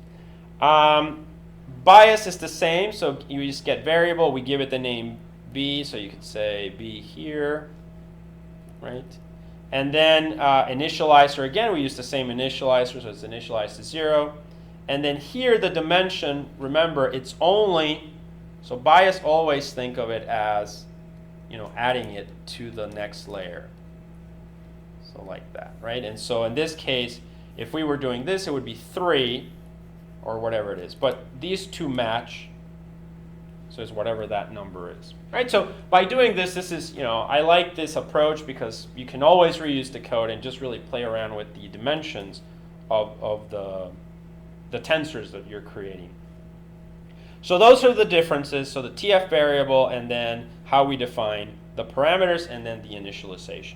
Bias is the same, so you just get variable. We give it the name B, so you could say B here, right? And then initializer, again, we use the same initializer, so it's initialized to 0. And then here, the dimension, remember, it's only, so bias, always think of it as, adding it to the next layer. So like that, right? And so in this case, if we were doing this, it would be 3 or whatever it is. But these two match, so it's whatever that number is. Right? So by doing this, I like this approach because you can always reuse the code and just really play around with the dimensions of the tensors that you're creating. So those are the differences. So the TF variable, and then how we define the parameters, and then the initialization.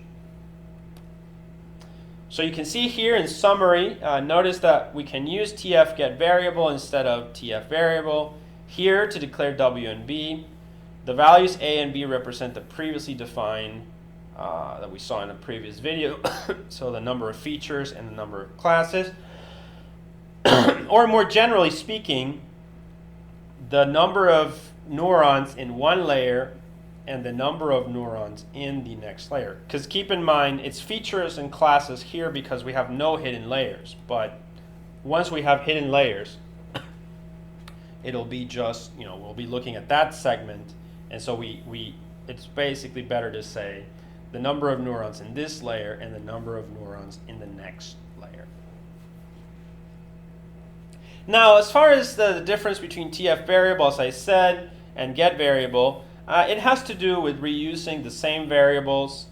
So you can see here in summary, notice that we can use TF get variable instead of TF variable. Here to declare W and B, the values A and B represent the previously defined that we saw in a previous video. So the number of features and the number of classes. Or more generally speaking, the number of neurons in one layer and the number of neurons in the next layer. Because keep in mind, it's features and classes here because we have no hidden layers. But once we have hidden layers, it'll be just, we'll be looking at that segment. And so it's basically better to say the number of neurons in this layer and the number of neurons in the next layer. Now, as far as the difference between TF variable, as I said, and get variable, it has to do with reusing the same variables.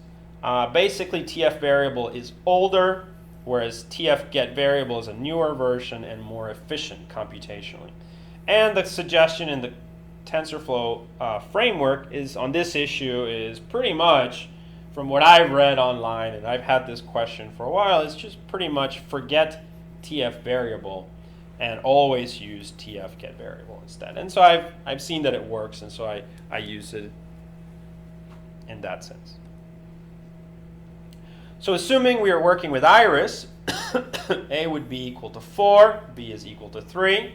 Basically, TF variable is older, whereas TF get variable is a newer version and more efficient computationally. And the suggestion in the TensorFlow framework is on this issue is pretty much, from what I've read online, and I've had this question for a while, is just pretty much forget TF variable and always use TF get variable instead. And so I've seen that it works, and so I use it in that sense. So assuming we are working with iris, A would be equal to 4, B is equal to 3.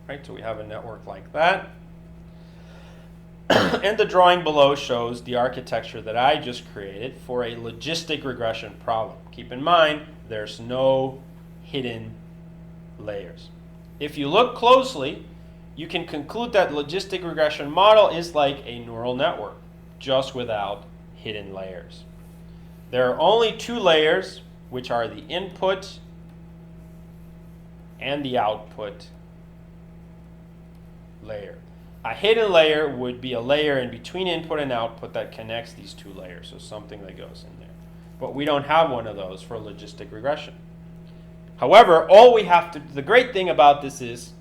Right, so we have a network like that. And the drawing below shows the architecture that I just created for a logistic regression problem. Keep in mind, there's no hidden layers. If you look closely, you can conclude that logistic regression model is like a neural network, just without hidden layers. There are only 2 layers, which are the input and the output layer. A hidden layer would be a layer in between input and output that connects these 2 layers, so something that goes in there. But we don't have one of those for logistic regression. However, all we have to, the great thing about this is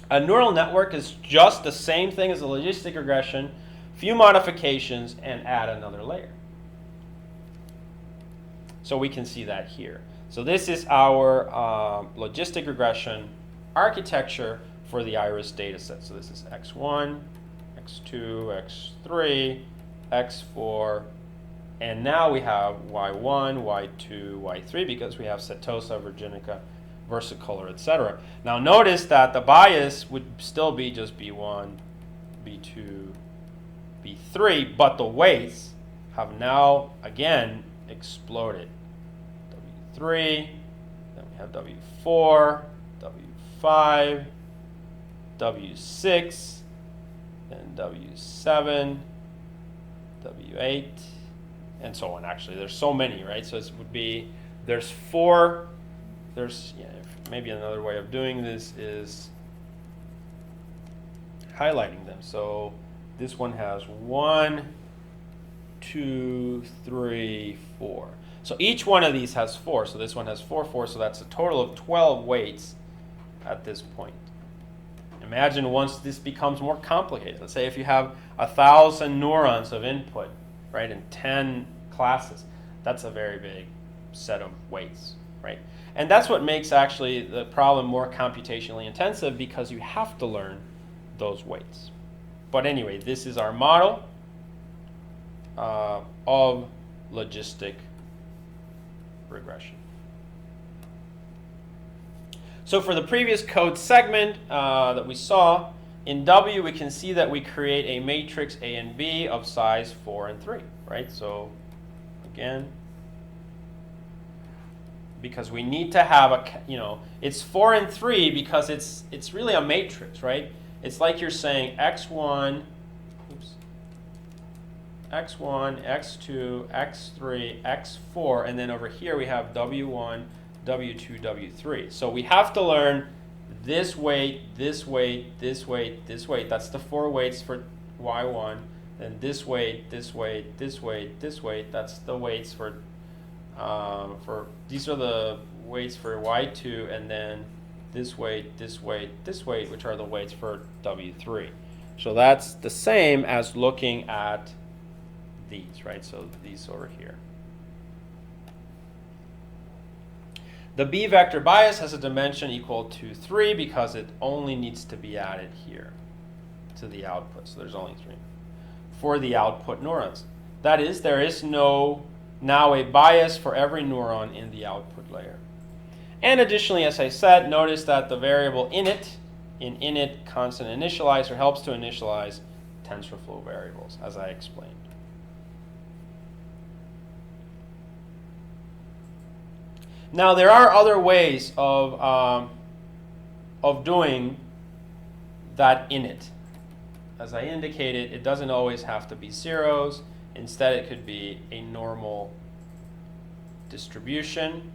a neural network is just the same thing as a logistic regression, few modifications, and add another layer. So we can see that here. So this is our logistic regression architecture for the iris data set. So this is x1, x2, x3, x4, and now we have y1, y2, y3 because we have setosa, virginica, versicolor, etc. Now notice that the bias would still be just b1, b2, b3, but the weights have now again exploded. W3, then we have W4, W5, W6, then W7, W8, and so on. Actually, there's so many, right? So it would be, there's 4, there's, maybe another way of doing this is highlighting them. So this one has 1, 2, 3, 4. So each one of these has 4. So this one has 4, 4. So that's a total of 12 weights at this point. Imagine once this becomes more complicated. Let's say if you have 1,000 neurons of input, right, in 10 classes, that's a very big set of weights, right? And that's what makes actually the problem more computationally intensive, because you have to learn those weights. But anyway, this is our model of logistic regression. So for the previous code segment that we saw, in W we can see that we create a matrix A and B of size 4 and 3, right? So again, because we need to have a, it's 4 and 3 because it's really a matrix, right? It's like you're saying x1, x1, x2, x3, x4, and then over here we have w1, w2, w3. So we have to learn this weight, this weight, this weight, this weight. That's the 4 weights for y1. Then this weight, this weight, this weight, this weight. That's the weights for these are the weights for y2, and then this weight, this weight, this weight, which are the weights for w3. So that's the same as looking at these, right? So these over here. The B vector bias has a dimension equal to 3 because it only needs to be added here to the output. So there's only 3 for the output neurons. That is, there is now a bias for every neuron in the output layer. And additionally, as I said, notice that the variable init in init constant initializer helps to initialize TensorFlow variables, as I explained. Now there are other ways of doing that init. As I indicated, it doesn't always have to be zeros. Instead, it could be a normal distribution.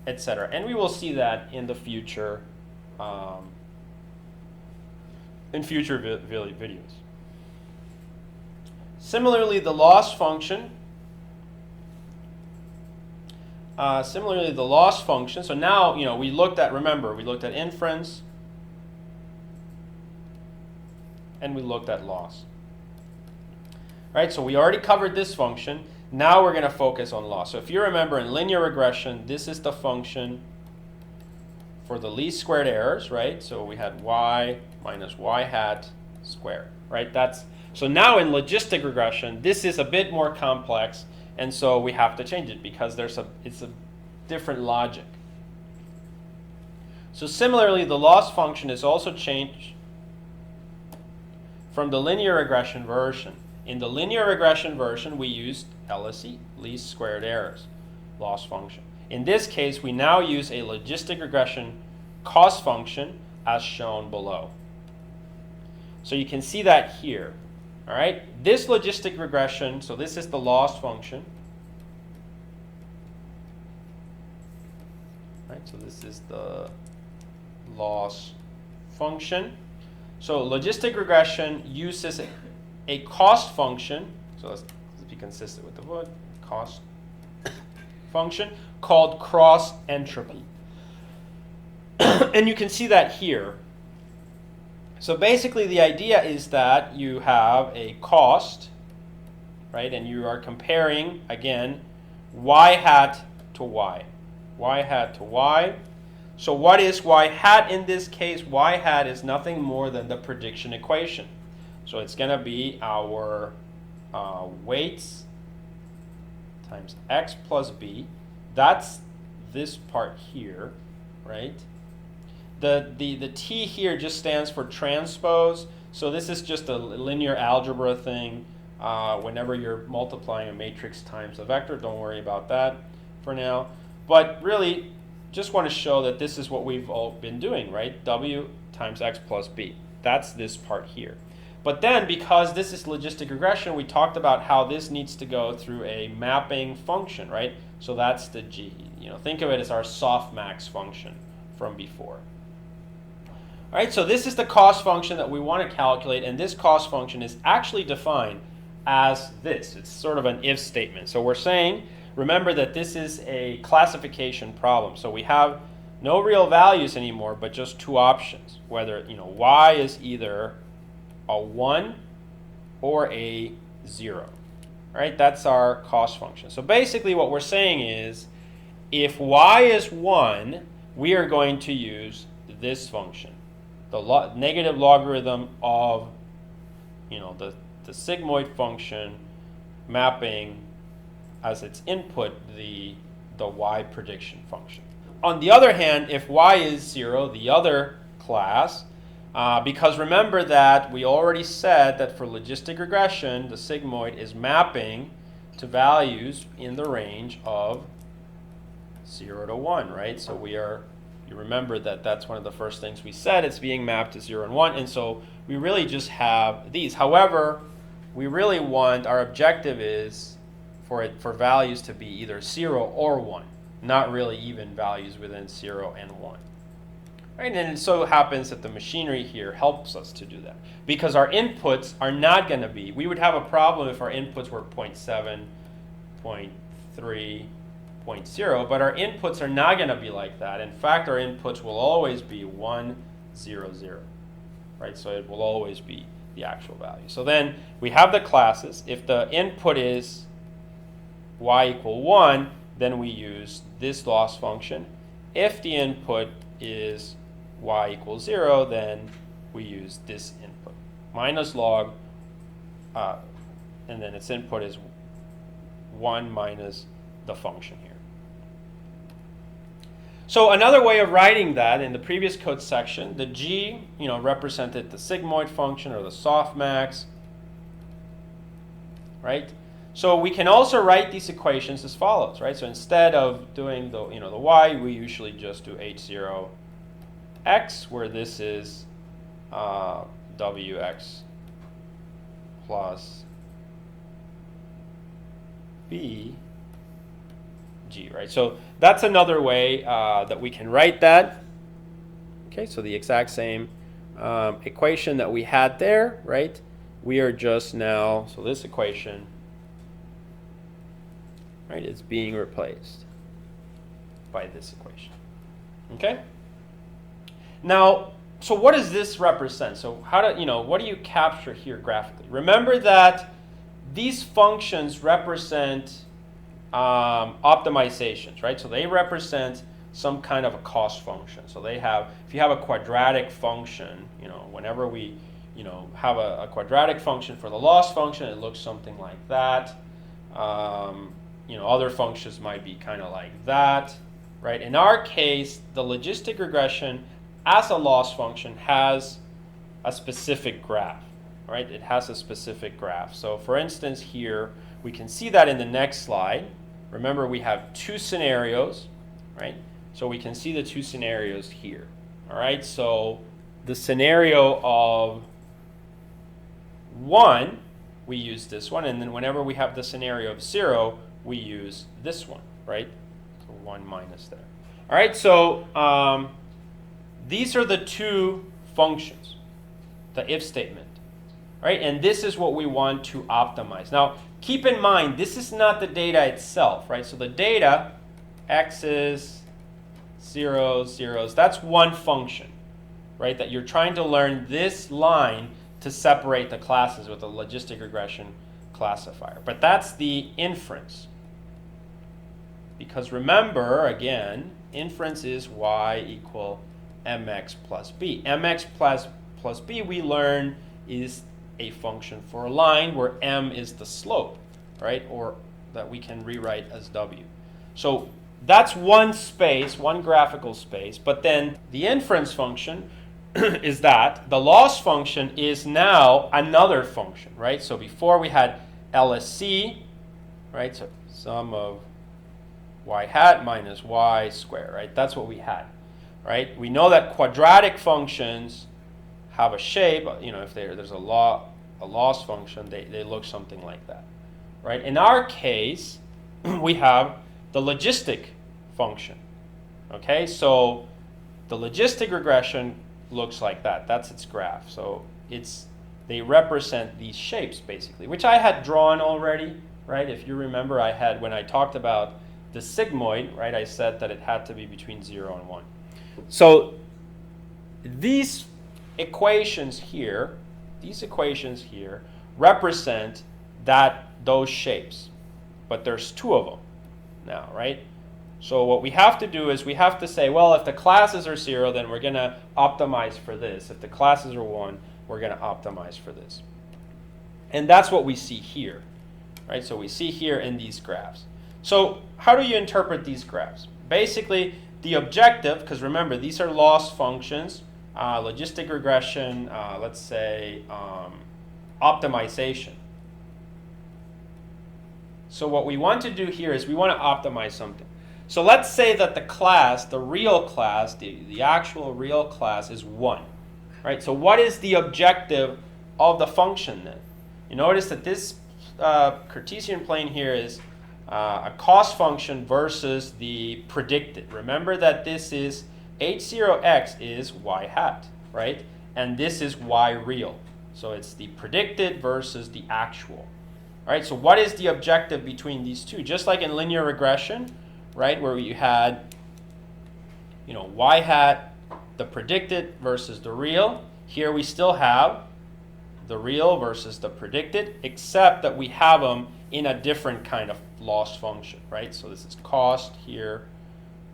Etc. And we will see that in the future, videos. Similarly, the loss function. So now, we looked at, remember, we looked at inference and we looked at loss. Right? So we already covered this function. Now we're going to focus on loss. So if you remember in linear regression, this is the function for the least squared errors, right? So we had y minus y hat squared, right? So now in logistic regression, this is a bit more complex, and so we have to change it because it's a different logic. So similarly, the loss function is also changed from the linear regression version. In the linear regression version, we used LSE, least squared errors, loss function. In this case, we now use a logistic regression cost function as shown below. So you can see that here. All right, this logistic regression, so this is the loss function. Right, so this is the loss function. So logistic regression uses a cost function, so let's be consistent with the word, cost function, called cross entropy. And you can see that here. So basically the idea is that you have a cost, right, and you are comparing, again, y hat to y. Y hat to y. So what is y hat in this case? Y hat is nothing more than the prediction equation. So it's going to be our weights times x plus b. That's this part here, right? The T here just stands for transpose. So this is just a linear algebra thing. Whenever you're multiplying a matrix times a vector, don't worry about that for now. But really, just want to show that this is what we've all been doing, right? W times x plus b. That's this part here. But then, because this is logistic regression, we talked about how this needs to go through a mapping function, right? So that's the G. Think of it as our softmax function from before. All right, so this is the cost function that we want to calculate, and this cost function is actually defined as this. It's sort of an if statement. So we're saying, remember that this is a classification problem. So we have no real values anymore, but just two options. Whether, y is either a 1 or a 0. All right, that's our cost function. So basically what we're saying is, if y is 1, we are going to use this function, the negative logarithm of, the sigmoid function mapping as its input the y prediction function. On the other hand, if y is 0, the other class, because remember that we already said that for logistic regression, the sigmoid is mapping to values in the range of 0 to 1, right? So you remember that that's one of the first things we said, it's being mapped to 0 and 1, and so we really just have these. However, we really want, our objective is for values to be either 0 or 1, not really even values within 0 and 1. Right, and it so happens that the machinery here helps us to do that. Because our inputs are not going to be, we would have a problem if our inputs were 0.7, 0.3, 0.0, but our inputs are not going to be like that. In fact, our inputs will always be 1, 0, 0. Right, so it will always be the actual value. So then we have the classes. If the input is y equal 1, then we use this loss function. If the input is y equals 0, then we use this input. Minus log, and then its input is 1 minus the function here. So another way of writing that, in the previous code section, the G, represented the sigmoid function or the softmax, right? So we can also write these equations as follows, right? So instead of doing the y, we usually just do h0 x, where this is wx plus b g, right? So that's another way that we can write that. Okay, so the exact same equation that we had there, right? We are just now, so this equation, right, is being replaced by this equation. Okay? Now, so what does this represent? So what do you capture here graphically? Remember that these functions represent optimizations, right? So they represent some kind of a cost function. So they have, if you have a quadratic function, whenever we, have a quadratic function for the loss function, it looks something like that. Other functions might be kind of like that, right? In our case, the logistic regression as a loss function has a specific graph, right? It has a specific graph. So for instance here, we can see that in the next slide. Remember, we have two scenarios, right? So we can see the two scenarios here, all right? So the scenario of 1, we use this one, and then whenever we have the scenario of 0, we use this one, right? So 1 minus there. All right, so these are the two functions, the if statement, right? And this is what we want to optimize. Now, keep in mind, this is not the data itself, right? So the data, x's, zeros, zeros, that's one function, right? That you're trying to learn this line to separate the classes with a logistic regression classifier. But that's the inference. Because remember, again, inference is y equal mx plus b. mx plus b, we learn, is a function for a line where m is the slope, right? Or that we can rewrite as w. So that's one space, one graphical space. But then the inference function is that. The loss function is now another function, right? So before we had LSC, right? So sum of y hat minus y squared, right? That's what we had, right? We know that quadratic functions have a shape, if there's a a loss function, they look something like that, right? In our case, we have the logistic function, okay? So the logistic regression looks like that. That's its graph. So they represent these shapes, basically, which I had drawn already, right? If you remember, when I talked about the sigmoid, right, I said that it had to be between 0 and 1. So these equations here represent those shapes, but there's two of them now, right? So what we have to do is we have to say, well, if the classes are 0, then we're going to optimize for this. If the classes are 1, we're going to optimize for this. And that's what we see here, right? So we see here in these graphs. So how do you interpret these graphs? Basically, the objective, because remember, these are loss functions, logistic regression, let's say optimization. So what we want to do here is we want to optimize something. So let's say that the class, the real class, the actual real class is 1. Right? So what is the objective of the function then? You notice that this Cartesian plane here is a cost function versus the predicted. Remember that this is h0x is y hat, right? And this is y real. So it's the predicted versus the actual. All right, so what is the objective between these two? Just like in linear regression, right, where you had, y hat, the predicted versus the real. Here we still have the real versus the predicted, except that we have them in a different kind of loss function, right? So this is cost here,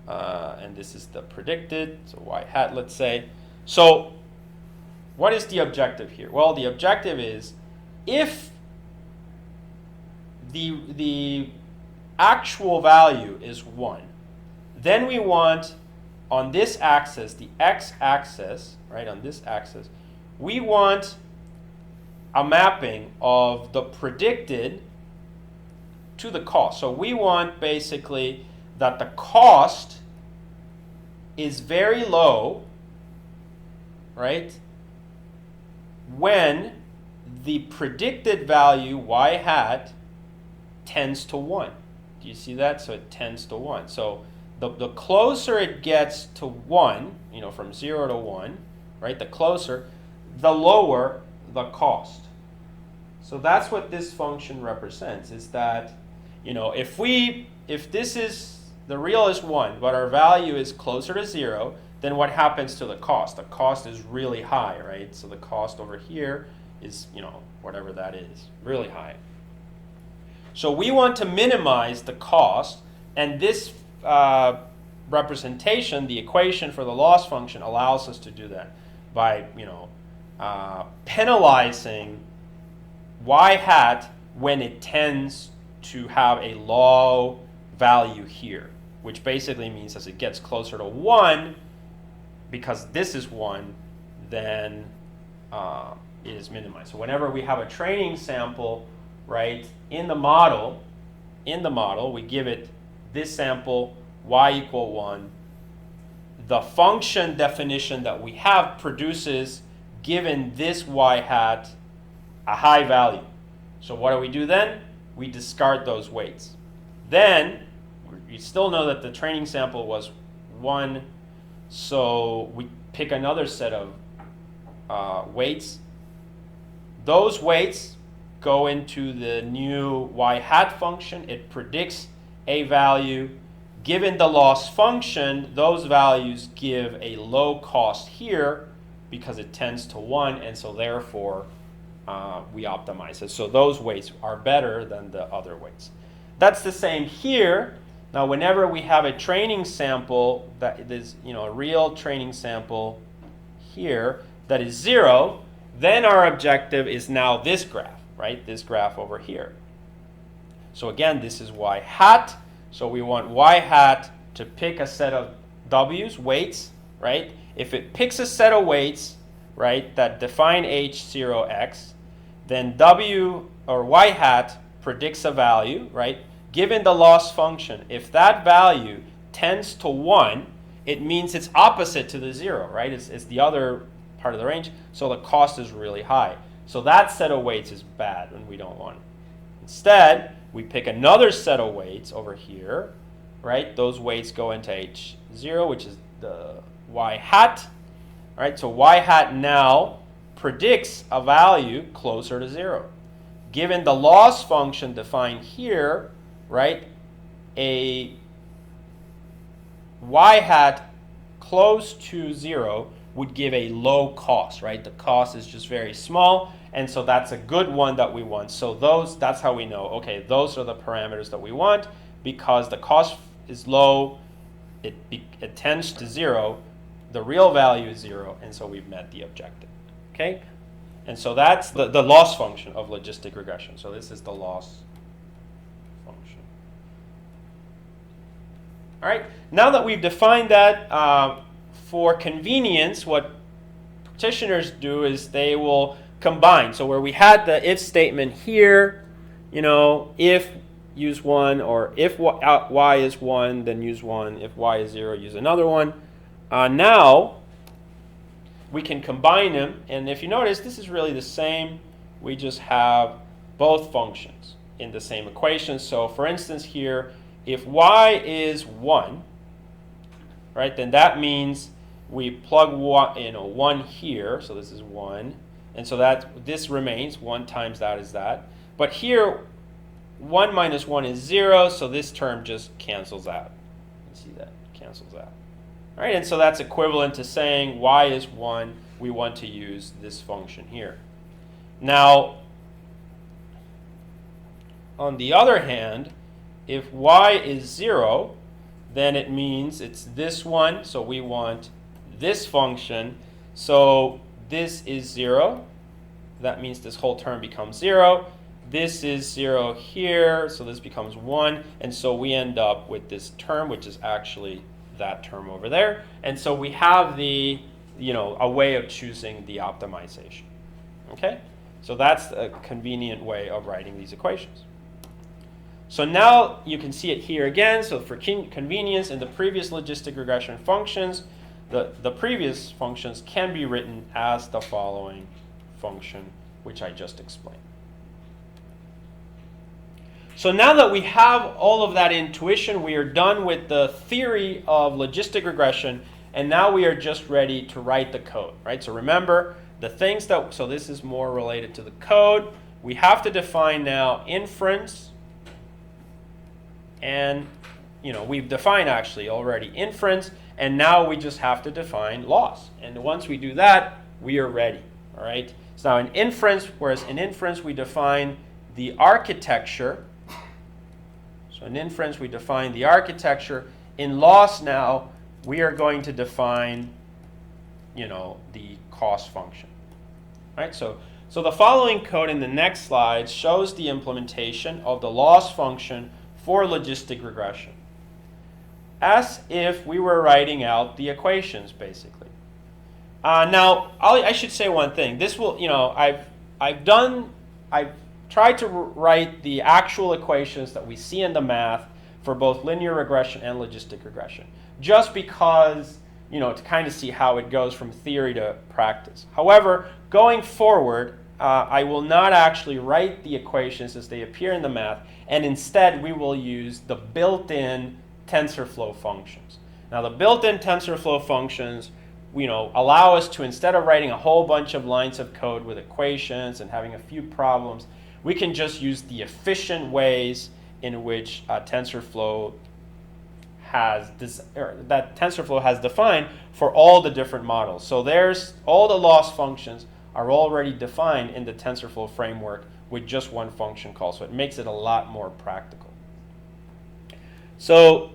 and this is the predicted, so y hat, let's say. So what is the objective here? Well, the objective is if the actual value is 1, then we want on this axis, the x-axis, right, on this axis, we want a mapping of the predicted to the cost. So we want basically that the cost is very low, right, when the predicted value y hat tends to 1. Do you see that? So it tends to 1. So the closer it gets to 1, from 0 to 1, right, the closer, the lower the cost. So that's what this function represents, is that, if this is, the real is 1, but our value is closer to 0, then what happens to the cost? The cost is really high, right? So the cost over here is, whatever that is, really high. So we want to minimize the cost, and this representation, the equation for the loss function, allows us to do that by, penalizing y hat when it tends to have a low value here, which basically means as it gets closer to 1, because this is 1, then it is minimized. So whenever we have a training sample, right, in the model, we give it this sample, y equal 1. The function definition that we have produces, given this y hat, a high value. So what do we do then? We discard those weights. Then, we still know that the training sample was 1, so we pick another set of weights. Those weights go into the new y hat function. It predicts a value. Given the loss function, those values give a low cost here because it tends to 1, and so therefore we optimize it. So those weights are better than the other weights. That's the same here. Now whenever we have a training sample that is, a real training sample here that is 0, then our objective is now this graph, right? This graph over here. So again, this is y hat. So we want y hat to pick a set of w's, weights, right? If it picks a set of weights, right, that define h0x, then w or y hat predicts a value, right? Given the loss function, if that value tends to 1, it means it's opposite to the 0, right? It's the other part of the range, so the cost is really high. So that set of weights is bad and we don't want it. Instead, we pick another set of weights over here, right? Those weights go into H0, which is the y hat. All right, so y hat now predicts a value closer to 0. Given the loss function defined here, right, a y hat close to 0 would give a low cost, right? The cost is just very small, and so that's a good one that we want. So that's how we know, okay, those are the parameters that we want. Because the cost is low, it tends to 0, the real value is 0, and so we've met the objective, okay? And so that's the loss function of logistic regression. So this is the loss function. All right, now that we've defined that, for convenience, what practitioners do is they will combine. So where we had the if statement here, if use 1, or if y is 1, then use 1. If y is 0, use another one. Now, we can combine them, and if you notice, this is really the same. We just have both functions in the same equation. So for instance here, if y is 1, right, then that means we plug 1 here, so this is 1, and so this remains, 1 times that is that. But here, 1 minus 1 is 0, so this term just cancels out. You see that, cancels out. All right, and so that's equivalent to saying y is 1, we want to use this function here. Now, on the other hand, if y is 0, then it means it's this one, so we want this function. So this is 0. That means this whole term becomes 0. This is 0 here, so this becomes 1. And so we end up with this term, which is actually that term over there. And so we have a way of choosing the optimization. Okay? So that's a convenient way of writing these equations. So now you can see it here again. So for convenience, in the previous logistic regression functions, the previous functions can be written as the following function, which I just explained. So now that we have all of that intuition, we are done with the theory of logistic regression, and now we are just ready to write the code, right? So remember, so this is more related to the code. We have to define now inference, and we've defined actually already inference, and now we just have to define loss. And once we do that, we are ready, all right? So now in inference we define the architecture. So in inference, we define the architecture. In loss now, we are going to define, the cost function. Right? So the following code in the next slide shows the implementation of the loss function for logistic regression, as if we were writing out the equations, basically. Now, I should say one thing. This will, I've tried to write the actual equations that we see in the math for both linear regression and logistic regression, just because, to kind of see how it goes from theory to practice. However, going forward, I will not actually write the equations as they appear in the math, and instead we will use the built-in TensorFlow functions. Now, the built-in TensorFlow functions, allow us to, instead of writing a whole bunch of lines of code with equations and having a few problems, we can just use the efficient ways in which TensorFlow has defined for all the different models. So there's all the loss functions are already defined in the TensorFlow framework with just one function call. So it makes it a lot more practical. So,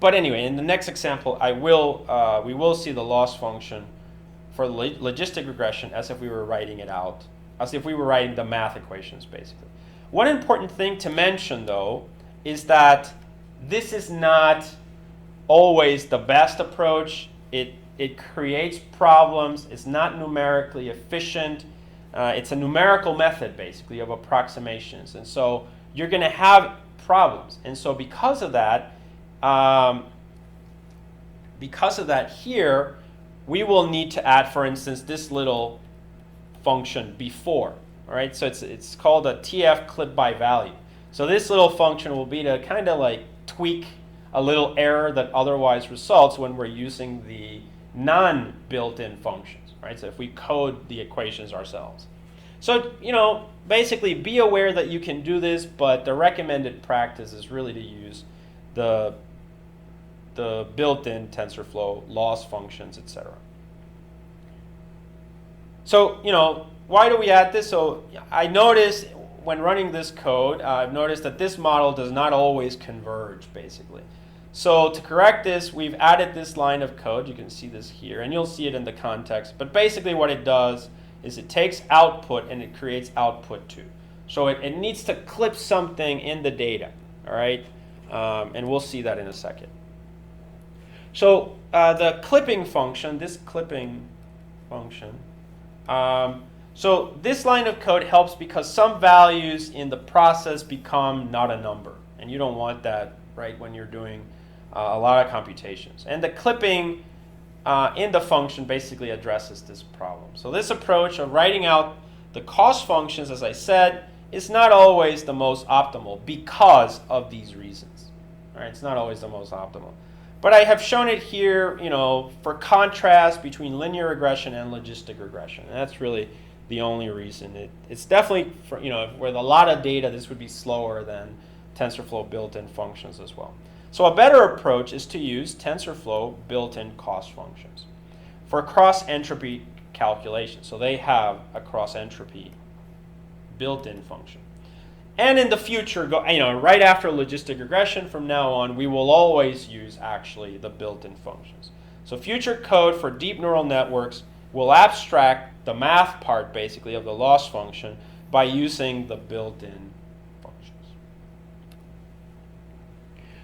but anyway, in the next example, we will see the loss function for logistic regression as if we were writing it out, as if we were writing the math equations, basically. One important thing to mention, though, is that this is not always the best approach. It creates problems. It's not numerically efficient. It's a numerical method, basically, of approximations. And so you're going to have problems. And so because of that here, we will need to add, for instance, this little function before. All right, so it's called a TF clip by value. So this little function will be to kind of like tweak a little error that otherwise results when we're using the non-built-in functions, right? So if we code the equations ourselves. So, basically be aware that you can do this, but the recommended practice is really to use the built-in TensorFlow loss functions, etc. So, why do we add this? So I noticed when running this code, I've noticed that this model does not always converge, basically. So to correct this, we've added this line of code. You can see this here, and you'll see it in the context. But basically what it does is it takes output and it creates output 2. So it needs to clip something in the data, all right? And we'll see that in a second. So the clipping function, this clipping function, so this line of code helps because some values in the process become not a number. And you don't want that, right, when you're doing a lot of computations. And the clipping in the function basically addresses this problem. So this approach of writing out the cost functions, as I said, is not always the most optimal because of these reasons. All right, it's not always the most optimal. But I have shown it here, for contrast between linear regression and logistic regression. And that's really the only reason. It's definitely, for, with a lot of data, this would be slower than TensorFlow built-in functions as well. So a better approach is to use TensorFlow built-in cost functions for cross-entropy calculation. So they have a cross-entropy built-in function. And in the future, right after logistic regression from now on, we will always use actually the built-in functions. So future code for deep neural networks will abstract the math part basically of the loss function by using the built-in functions.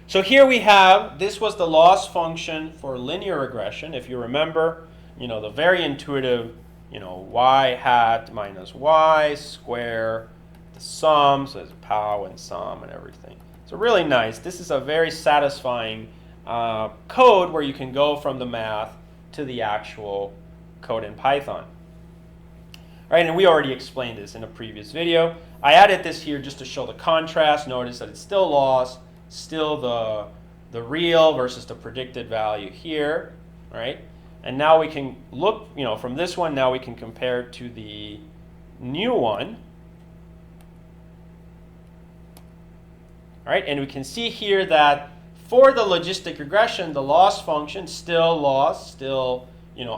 So here we have, this was the loss function for linear regression. If you remember, the very intuitive, y hat minus y square, the sum, so there's pow and sum and everything. So really nice. This is a very satisfying code where you can go from the math to the actual code in Python. All right, and we already explained this in a previous video. I added this here just to show the contrast. Notice that it's still loss, still the real versus the predicted value here, right? And now we can look, from this one, now we can compare it to the new one. All right, and we can see here that for the logistic regression, the loss function still loss, still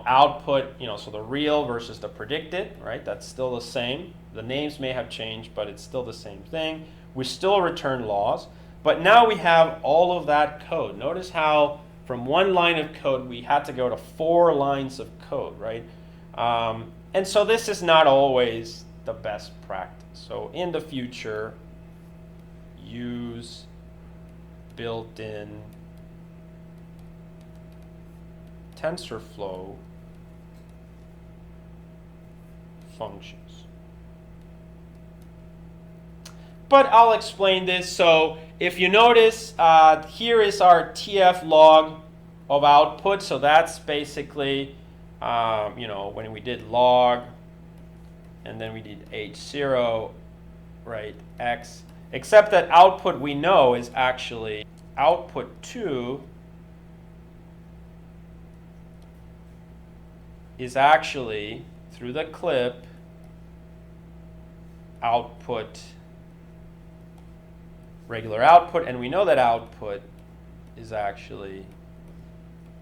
output, so the real versus the predicted, right? That's still the same. The names may have changed, but it's still the same thing. We still return loss, but now we have all of that code. Notice how from one line of code we had to go to 4 lines of code, right? And so this is not always the best practice. So in the future, use built-in TensorFlow functions. But I'll explain this. So if you notice, here is our TF log of output. So that's basically, when we did log, and then we did H0, right, X. Except that output we know is actually output 2 is actually, through the clip, output, regular output, and we know that output is actually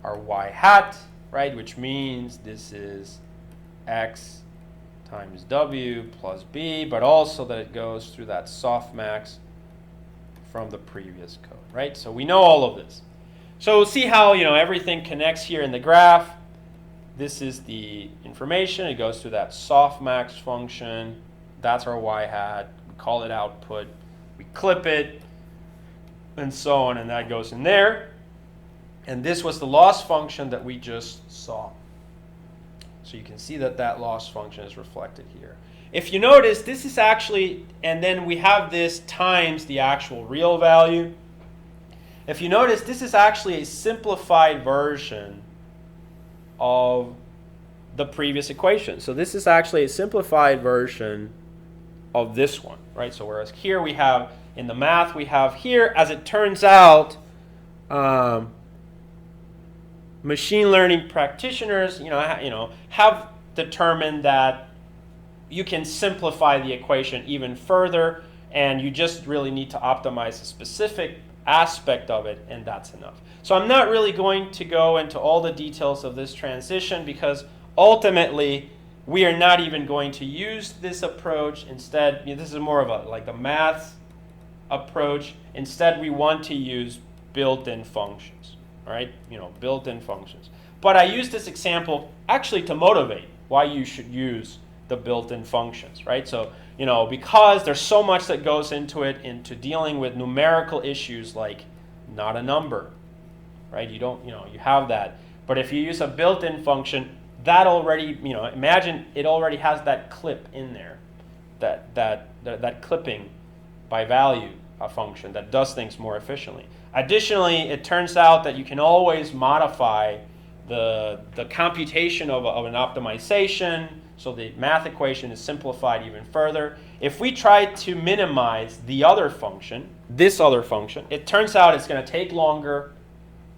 our y hat, right, which means this is x times w plus b, but also that it goes through that softmax from the previous code, right? So we know all of this. So see how, everything connects here in the graph. This is the information. It goes through that softmax function. That's our y hat. We call it output. We clip it, and so on, and that goes in there. And this was the loss function that we just saw. So you can see that that loss function is reflected here. If you notice, this is actually, and then we have this times the actual real value. If you notice, this is actually a simplified version of the previous equation. So this is actually a simplified version of this one, right? So whereas here we have, in the math we have here, as it turns out, machine learning practitioners, have determined that you can simplify the equation even further, and you just really need to optimize a specific aspect of it, and that's enough. So I'm not really going to go into all the details of this transition, because ultimately we are not even going to use this approach. Instead, this is more of a math approach. Instead, we want to use built-in functions, right? Built-in functions. But I use this example actually to motivate why you should use the built-in functions, right? So, because there's so much that goes into dealing with numerical issues like not a number, right? You have that. But if you use a built-in function, that already, imagine it already has that clip in there, that clipping by value function that does things more efficiently. Additionally, it turns out that you can always modify the computation of an optimization, so the math equation is simplified even further. If we try to minimize the other function, this other function, it turns out it's going to take longer.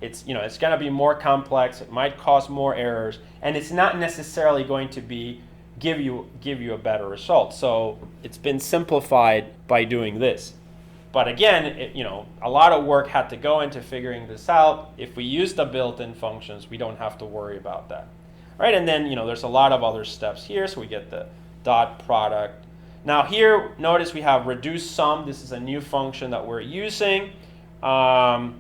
It's going to be more complex. It might cause more errors, and it's not necessarily going to give you a better result. So it's been simplified by doing this. But again, a lot of work had to go into figuring this out. If we use the built-in functions, we don't have to worry about that, right? And then there's a lot of other steps here. So we get the dot product. Now here, notice we have reduce sum. This is a new function that we're using. And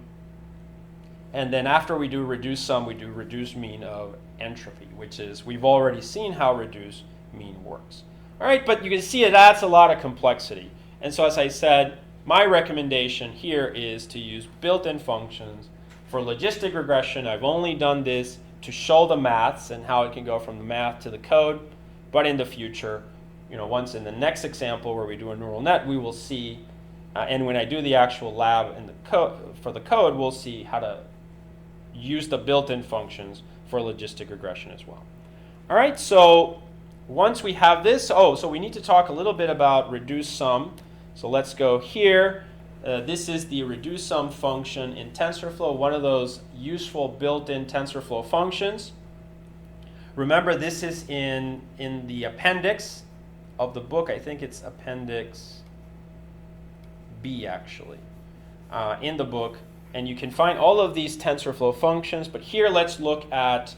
then after we do reduce sum, we do reduce mean of entropy, which is, we've already seen how reduce mean works. All right, but you can see it adds a lot of complexity. And so as I said, my recommendation here is to use built-in functions. For logistic regression, I've only done this to show the maths and how it can go from the math to the code. But in the future, once in the next example where we do a neural net, we will see, and when I do the actual lab in the for the code, we'll see how to use the built-in functions for logistic regression as well. All right, so once we have this, so we need to talk a little bit about reduce sum. So let's go here. This is the reduce sum function in TensorFlow, one of those useful built-in TensorFlow functions. Remember, this is in the appendix of the book. I think it's appendix B, actually, in the book. And you can find all of these TensorFlow functions. But here, let's look at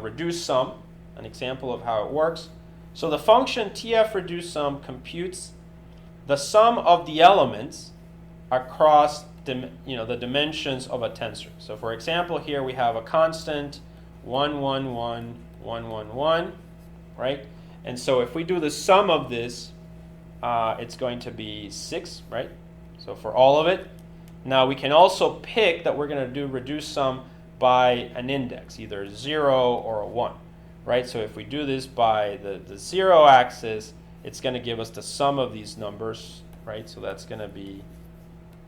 reduce sum, an example of how it works. So the function tf reduce sum computes the sum of the elements across the dimensions of a tensor. So for example, here we have a constant 1, 1, 1, 1, 1, 1, right? And so if we do the sum of this, it's going to be 6, right? So for all of it. Now we can also pick that we're going to do reduce sum by an index, either 0 or a 1, right? So if we do this by the 0 axis, it's going to give us the sum of these numbers, right? So that's going to be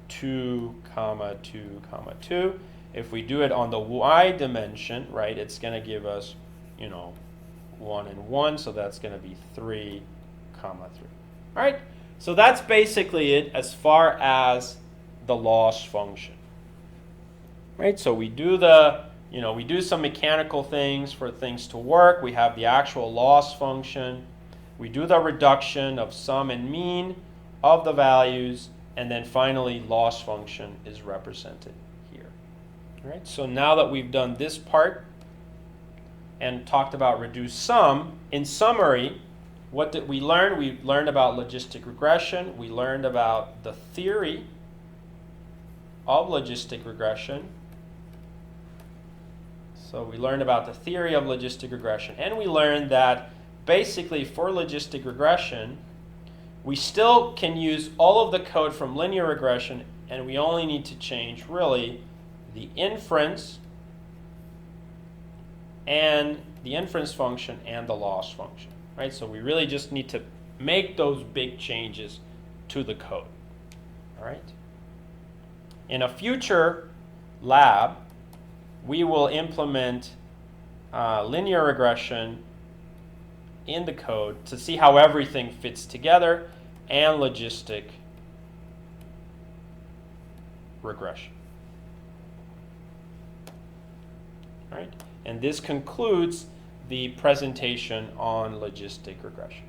2, 2, 2. If we do it on the y dimension, right, it's going to give us, 1 and 1, so that's going to be 3, 3. All right? So that's basically it as far as the loss function. Right? So we do we do some mechanical things for things to work. We have the actual loss function. We do the reduction of sum and mean of the values, and then finally loss function is represented here. All right? So now that we've done this part and talked about reduced sum, in summary, what did we learn? We learned about logistic regression. We learned about the theory of logistic regression. So we learned about the theory of logistic regression, and we learned that basically for logistic regression, we still can use all of the code from linear regression, and we only need to change really the inference and the inference function and the loss function, right? So we really just need to make those big changes to the code, all right? In a future lab, we will implement linear regression in the code to see how everything fits together, and logistic regression. All right, and this concludes the presentation on logistic regression.